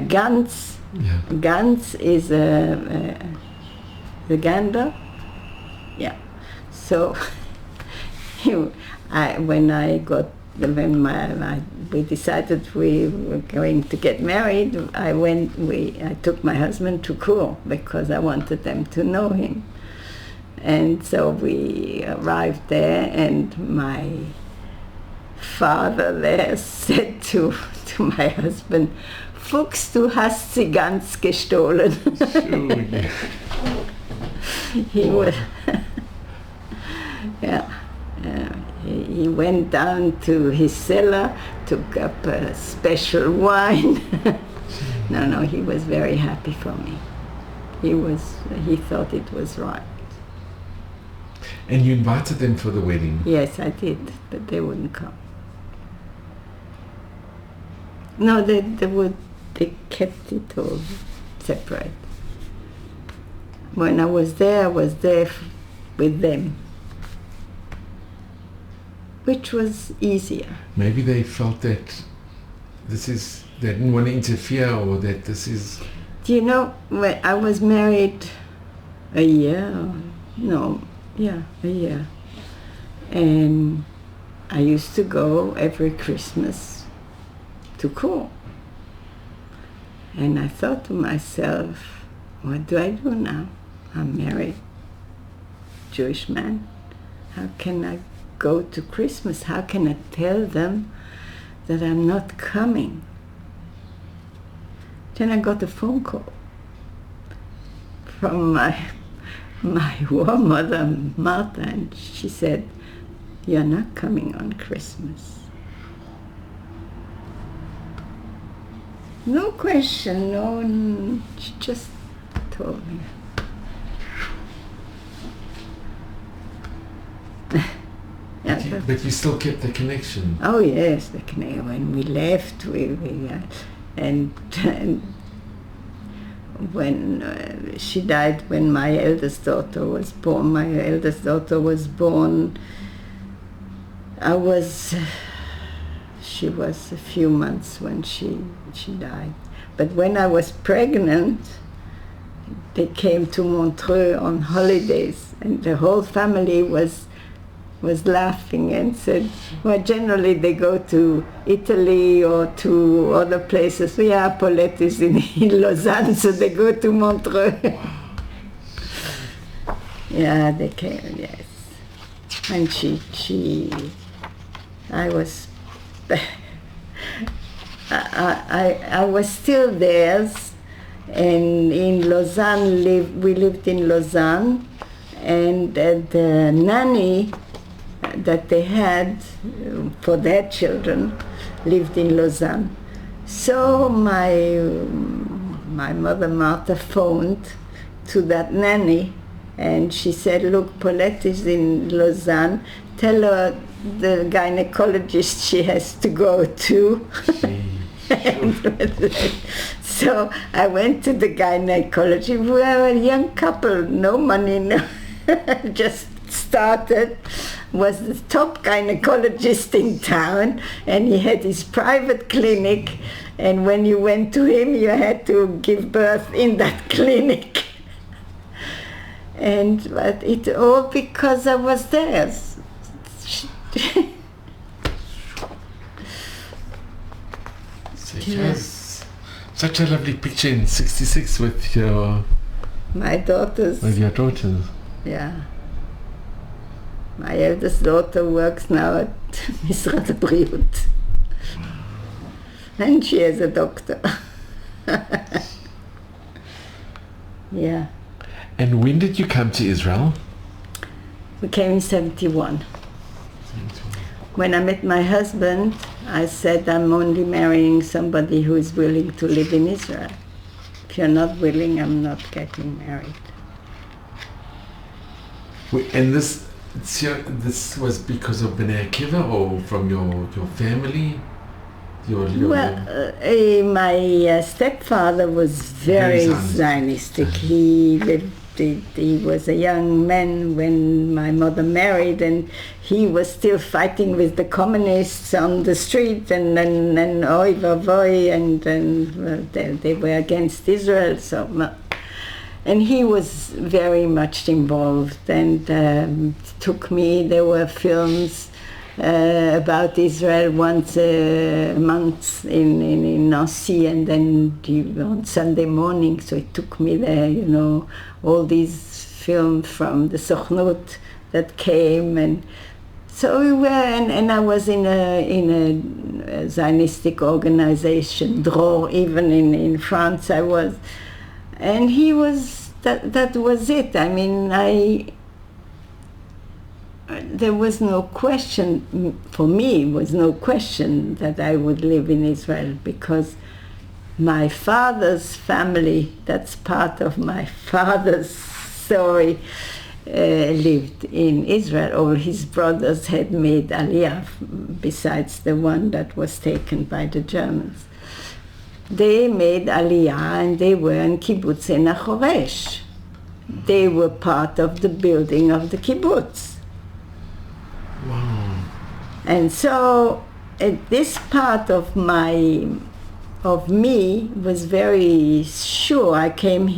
Gans. Yeah. Gans is the gander. Yeah. So when we decided we were going to get married, I took my husband to Cour because I wanted them to know him. And so we arrived there, and my father there said to my husband, Fuchs, du hast sie ganz gestohlen. Sure, yeah. He was, yeah. He went down to his cellar, took up a special wine. No, he was very happy for me. He thought it was right. And you invited them for the wedding? Yes, I did, but they wouldn't come. No, they kept it all separate. When I was there with them, which was easier. Maybe they felt that they didn't want to interfere, or that this is... Do you know, when I was married a year. And I used to go every Christmas to Cour. And I thought to myself, what do I do now? I'm married, Jewish man. How can I go to Christmas? How can I tell them that I'm not coming? Then I got a phone call from my war mother, Martha, and she said, you're not coming on Christmas. No question, no, she just told me. Yeah, But you still kept the connection? Oh yes, the connection. When we left, and when she died, when my eldest daughter was born, she was a few months when she died. But when I was pregnant, they came to Montreux on holidays, and the whole family was laughing and said, well, generally they go to Italy or to other places. Yeah, Paulette is in Lausanne, so they go to Montreux. Yeah, they came, yes. And I was still theirs, and in Lausanne, we lived in Lausanne, and the nanny that they had for their children lived in Lausanne. So my mother Martha phoned to that nanny, and she said, look, Paulette is in Lausanne, tell her the gynecologist she has to go to. So I went to the gynecology. We were a young couple, no money, no, just started, was the top gynecologist in town, and he had his private clinic, and when you went to him you had to give birth in that clinic. But it all because I was there. Yes. Such a lovely picture in '66 with your daughters. With your daughters. Yeah. My eldest daughter works now at Misrad Abriut. And she is a doctor. Yeah. And when did you come to Israel? We came in 71. When I met my husband, I said, I'm only marrying somebody who is willing to live in Israel. If you're not willing, I'm not getting married. And this was because of Bnei Akiva or from your family? My stepfather was very Zionistic. He was a young man when my mother married, and he was still fighting with the communists on the street, and oy vavoy, and they were against Israel. And he was very much involved, and took me. There were films about Israel once a month in Nancy, and then on Sunday morning. So it took me there, all these films from the Sochnut that came, and so we were. And I was in a Zionistic organization, Dror, even in France I was, and he was. That was it. I mean, there was no question, for me, was no question that I would live in Israel, because my father's family, that's part of my father's story, lived in Israel. All his brothers had made Aliyah, besides the one that was taken by the Germans. They made Aliyah, and they were in Kibbutz Ein HaChoresh. They were part of the building of the kibbutz. Wow. And so this part of me was very sure. I came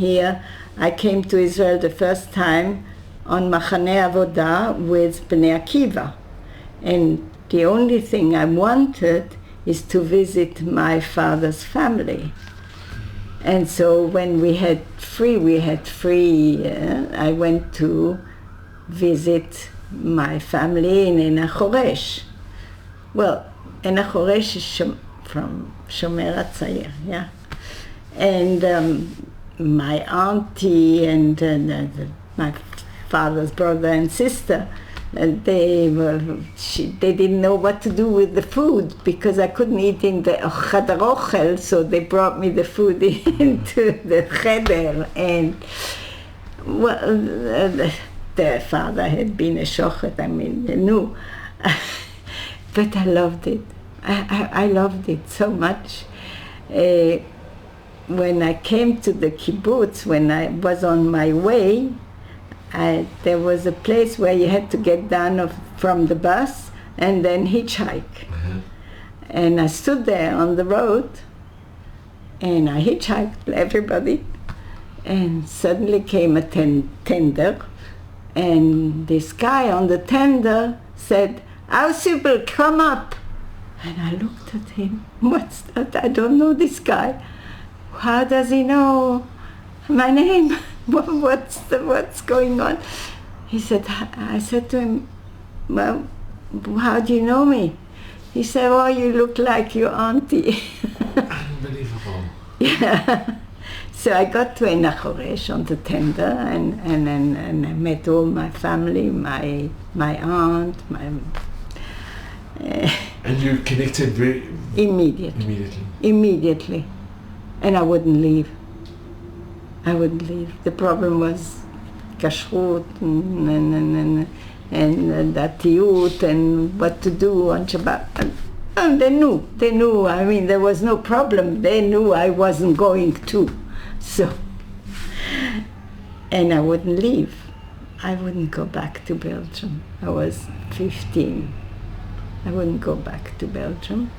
to Israel the first time on Machaneh Avodah with Bnei Akiva. And the only thing I wanted is to visit my father's family. And so when we had free, I went to visit my family in Ein HaChoresh. Well, Ein HaChoresh is from Shomer HaTzair, yeah. And my auntie and my father's brother and sister, they didn't know what to do with the food, because I couldn't eat in the Chadar Ochel, so they brought me the food into the Cheder. And their father had been a shochet, I mean, they knew. But I loved it. I loved it so much. When I came to the kibbutz, when I was on my way, there was a place where you had to get down from the bus and then hitchhike. Mm-hmm. And I stood there on the road, and I hitchhiked everybody, and suddenly came a tender, and this guy on the tender said, "Ausübel, come up." And I looked at him. What's that? I don't know this guy. How does he know my name? What's going on? He said, I said to him, "Well, how do you know me?" He said, "Oh, you look like your auntie." Unbelievable. Yeah. So I got to Ein Achoresh on the tender, and I met all my family, my aunt, and you connected very immediately, and I wouldn't leave. The problem was kashrut and datiyut and what to do on Shabbat. And they knew. I mean, there was no problem. They knew I wasn't going to. So, and I wouldn't leave. I wouldn't go back to Belgium. I was 15. I wouldn't go back to Belgium.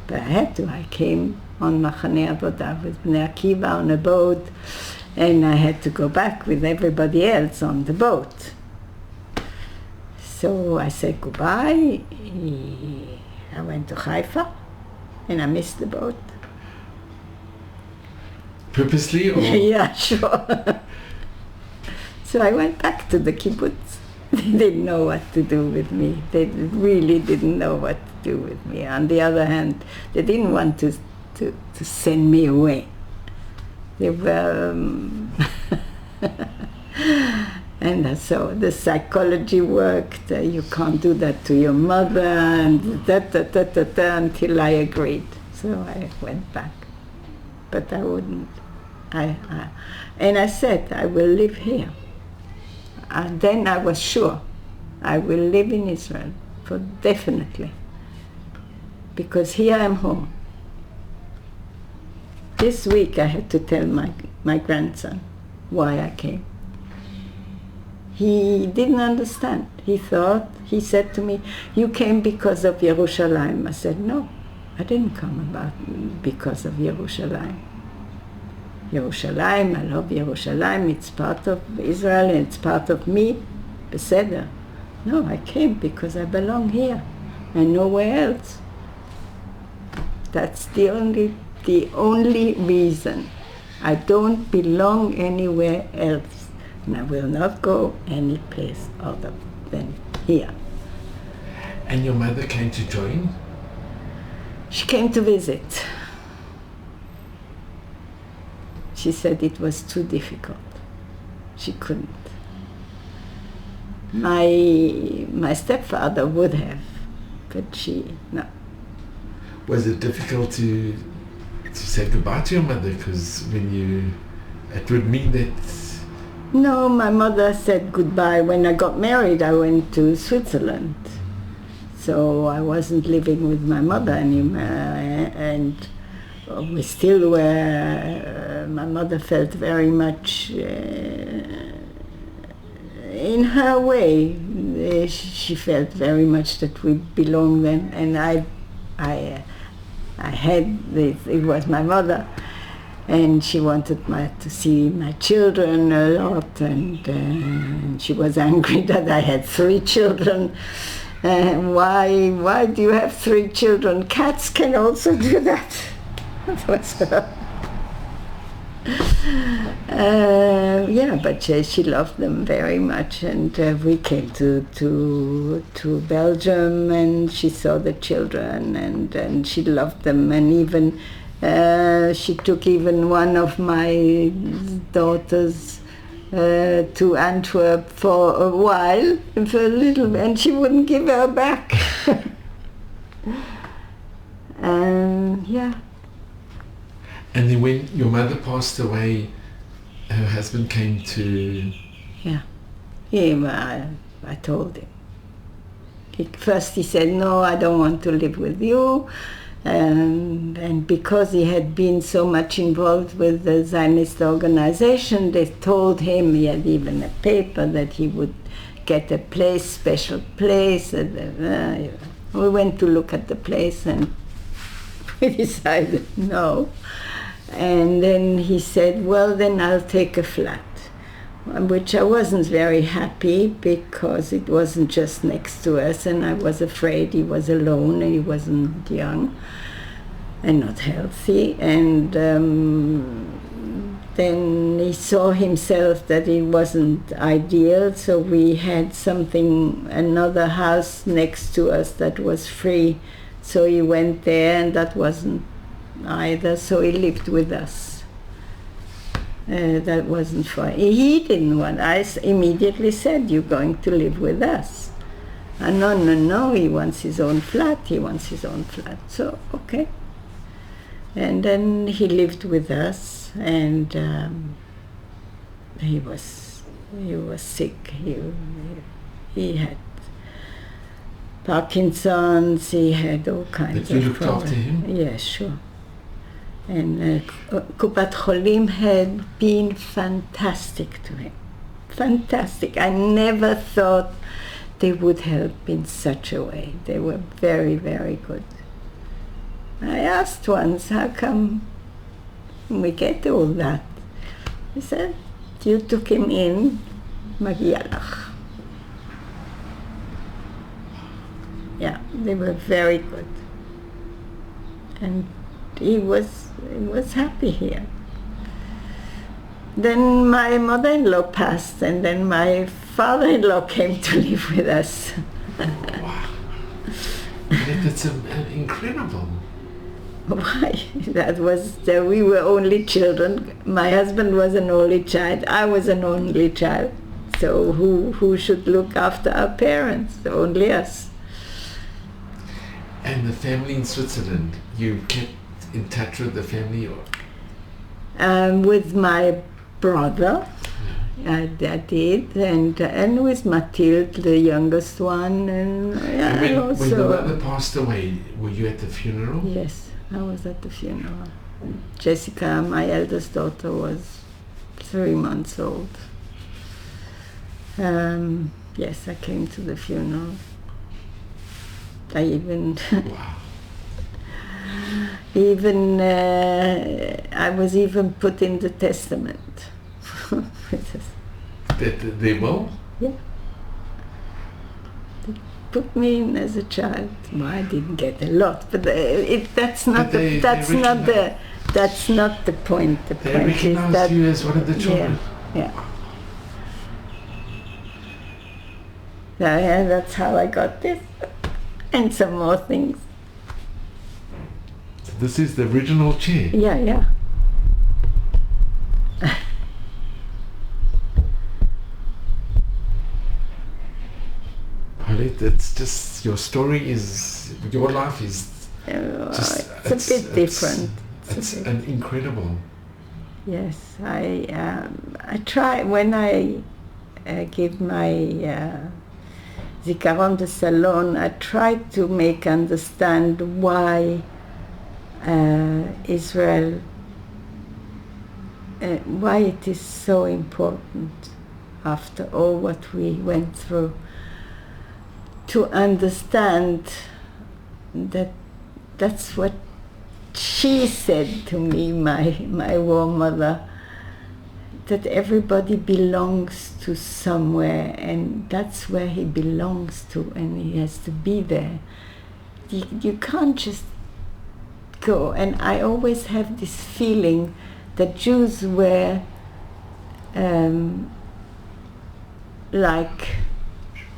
But I had to. I came on Machaneh Avodah with Bnei Akiva on a boat, and I had to go back with everybody else on the boat. So I said goodbye. I went to Haifa, and I missed the boat. Purposely? Or? Yeah, sure. So I went back to the kibbutz. They didn't know what to do with me. They really didn't know what to do with me. On the other hand, they didn't want to send me away. They were... And so the psychology worked. You can't do that to your mother, and until I agreed. So I went back, but I wouldn't. And I said I will live here. And then I was sure I will live in Israel for definitely, because here I'm home. This week I had to tell my grandson why I came. He didn't understand. He said to me, "You came because of Yerushalayim." I said, "No, I didn't come because of Yerushalayim. Yerushalayim, I love Yerushalayim, it's part of Israel and it's part of me, beseder. No, I came because I belong here and nowhere else. That's the only reason. I don't belong anywhere else. And I will not go any place other than here." And your mother came to join? She came to visit. She said it was too difficult. She couldn't. My stepfather would have, but no. Was it difficult to say goodbye to your mother? Because it would mean that... No, my mother said goodbye. When I got married, I went to Switzerland. So I wasn't living with my mother anymore, and we still were. My mother felt very much, in her way, she felt very much that we belonged then, and I had this. It was my mother. And she wanted to see my children a lot, and she was angry that I had 3 children. Why do you have 3 children? Cats can also do that. That was her. But she loved them very much, and we came to Belgium, and she saw the children, and she loved them, and even. She took even one of my daughters to Antwerp for a while, and she wouldn't give her back. Yeah. And then when your mother passed away, her husband came to... Yeah. I told him. First he said, "No, I don't want to live with you." And because he had been so much involved with the Zionist organization, they told him, he had even a paper, that he would get a place, special place. We went to look at the place and we decided no. And then he said, "Well, then I'll take a flat," which I wasn't very happy, because it wasn't just next to us, and I was afraid he was alone and he wasn't young and not healthy. And then he saw himself that it wasn't ideal, so we had another house next to us that was free. So he went there, and that wasn't either, so he lived with us. That wasn't for him. He didn't want. Immediately said, "You're going to live with us." No, he wants his own flat. So, okay. And then he lived with us, and he was sick. He had Parkinson's. He had all kinds But you of looked problems. after him? Yes, sure. And Kupat Cholim had been fantastic to him. Fantastic. I never thought they would help in such a way. They were very, very good. I asked once, how come we get all that? He said, you took him in, Magia lach. Yeah, they were very good. And he was happy here. Then my mother-in-law passed, and then my father-in-law came to live with us. Wow. That's incredible. Why? We were only children. My husband was an only child. I was an only child. So who should look after our parents? Only us. And the family in Switzerland, you kept in touch with the family? Or? With my brother, I did, and with Mathilde, the youngest one, and when the mother passed away, were you at the funeral? Yes, I was at the funeral. Jessica, my eldest daughter, was 3 months old. Yes, I came to the funeral. I even I was even put in the testament. That they will? Yeah. They put me in as a child. Well, I didn't get a lot, but that's not the point. The they point is recognized that you as one of the children. Yeah. That's how I got this, and some more things. So this is the original chair. Yeah. Paulette, it's just your life is just it's a bit different. It's incredible. Yes, I try when I give my Zikaron de Salon. I try to make understand why Israel, why it is so important after all what we went through, to understand that that's what she said to me, my war mother, that everybody belongs to somewhere, and that's where he belongs to, and he has to be there. You can't just go. And I always have this feeling that Jews were like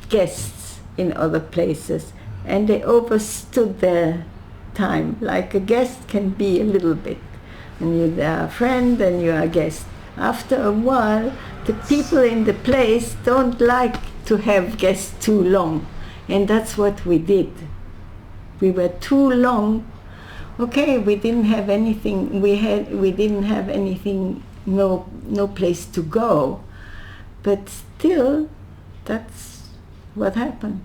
guests in other places, and they overstood their time. Like a guest can be a little bit, and you're a friend and you're a guest. After a while, the people in the place don't like to have guests too long, and that's what we did. We were too long. Okay, we didn't have anything. We didn't have anything. No place to go, but still, that's what happened.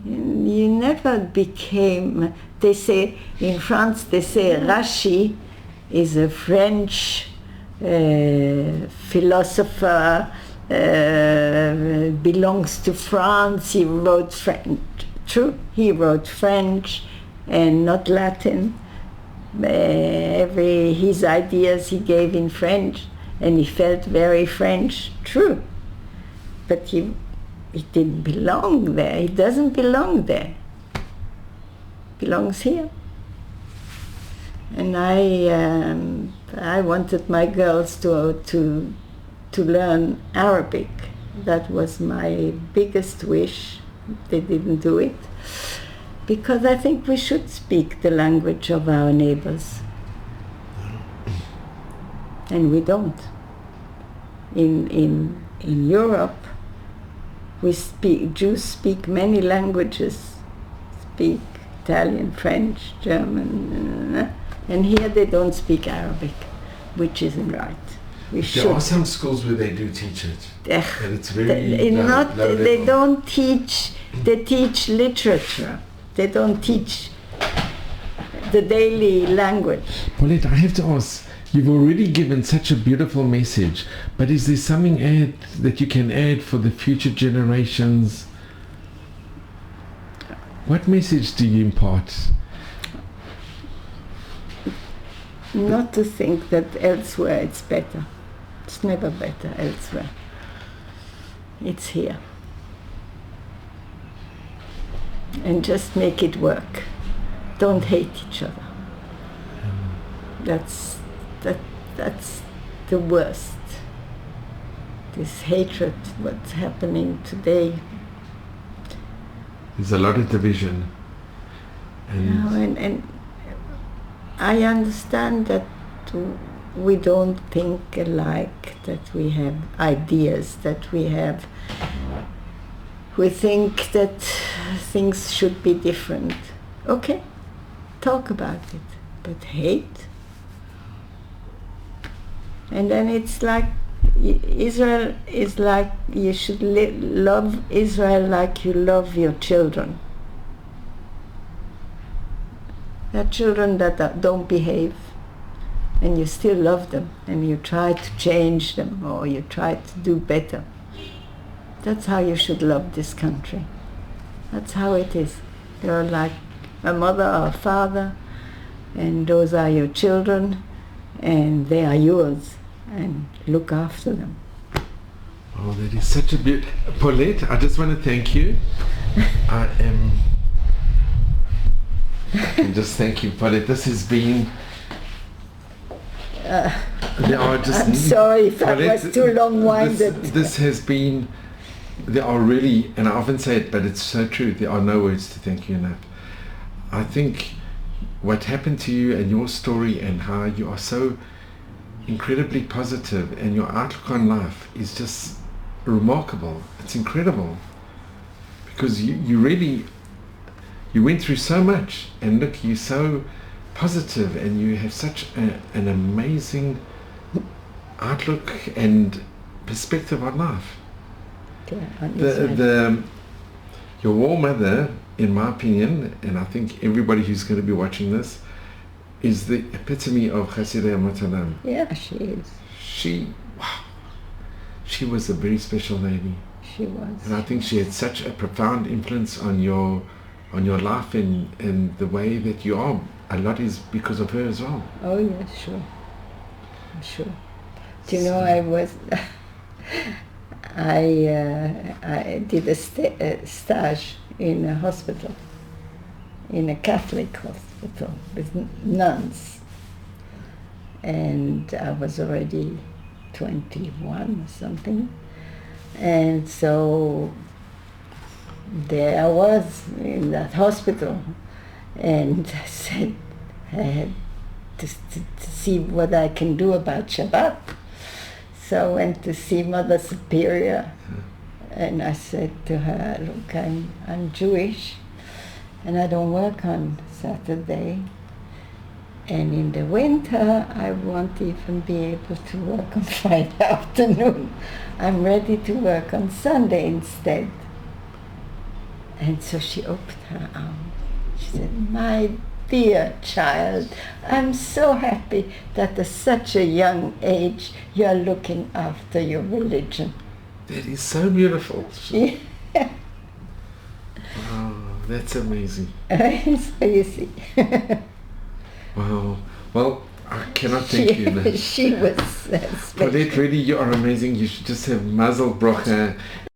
You never became. They say in France. They say Rashi is a French philosopher, belongs to France. He wrote French. True, he wrote French and not Latin. His ideas he gave in French, and he felt very French. True, but he didn't belong there. He doesn't belong there. Belongs here. And I wanted my girls to learn Arabic. That was my biggest wish. They didn't do it, because I think we should speak the language of our neighbors. and we don't. In Europe, Jews speak many languages, speak Italian, French, German, and here they don't speak Arabic, which isn't right. There are some schools where they do teach it, and it's very they don't teach. They teach literature. They don't teach the daily language. Paulette, I have to ask. You've already given such a beautiful message, but is there something that you can add for the future generations? What message do you impart? Not to think that elsewhere it's better. It's never better elsewhere. It's here. And just make it work. Don't hate each other. That's the worst. This hatred, what's happening today. There's a lot of division. And I understand that we don't think alike, that we have ideas, that we think that things should be different. Okay, talk about it, but hate? And then it's like Israel is like, you should love Israel like you love your children. There are children that don't behave, and you still love them, and you try to change them, or you try to do better. That's how you should love this country. That's how it is. You're like a mother or a father, and those are your children, and they are yours, and look after them. Oh, that is such a beautiful... Paulette, I just want to thank you. I can just thank you, Paulette. This has been... I'm sorry if Paulette, I was too long-winded. This has been... There are really, and I often say it, but it's so true, there are no words to thank you enough. I think what happened to you and your story and how you are so incredibly positive and your outlook on life is just remarkable. It's incredible, because you really, you went through so much, and look, you're so positive and you have such an amazing outlook and perspective on life. Your war mother, in my opinion, and I think everybody who's going to be watching this, is the epitome of Chassidah Matalam. Yeah, she is. She was a very special lady. She was. And I think she had such a profound influence on your life and the way that you are. A lot is because of her as well. Oh yes, sure. Do you know, I did a stage in a hospital, in a Catholic hospital with nuns, and I was already 21 or something, and so there I was in that hospital, and I said I had to see what I can do about Shabbat. So I went to see Mother Superior, and I said to her, look, I'm Jewish, and I don't work on Saturday, and in the winter I won't even be able to work on Friday afternoon. I'm ready to work on Sunday instead. And so she opened her arms. She said, my dear child, I'm so happy that at such a young age you're looking after your religion. That is so beautiful. Yeah. Wow, that's amazing. It's easy. Wow. Well, I cannot thank you enough. She was special. Paulette, really, you are amazing. You should just have mazel bracha.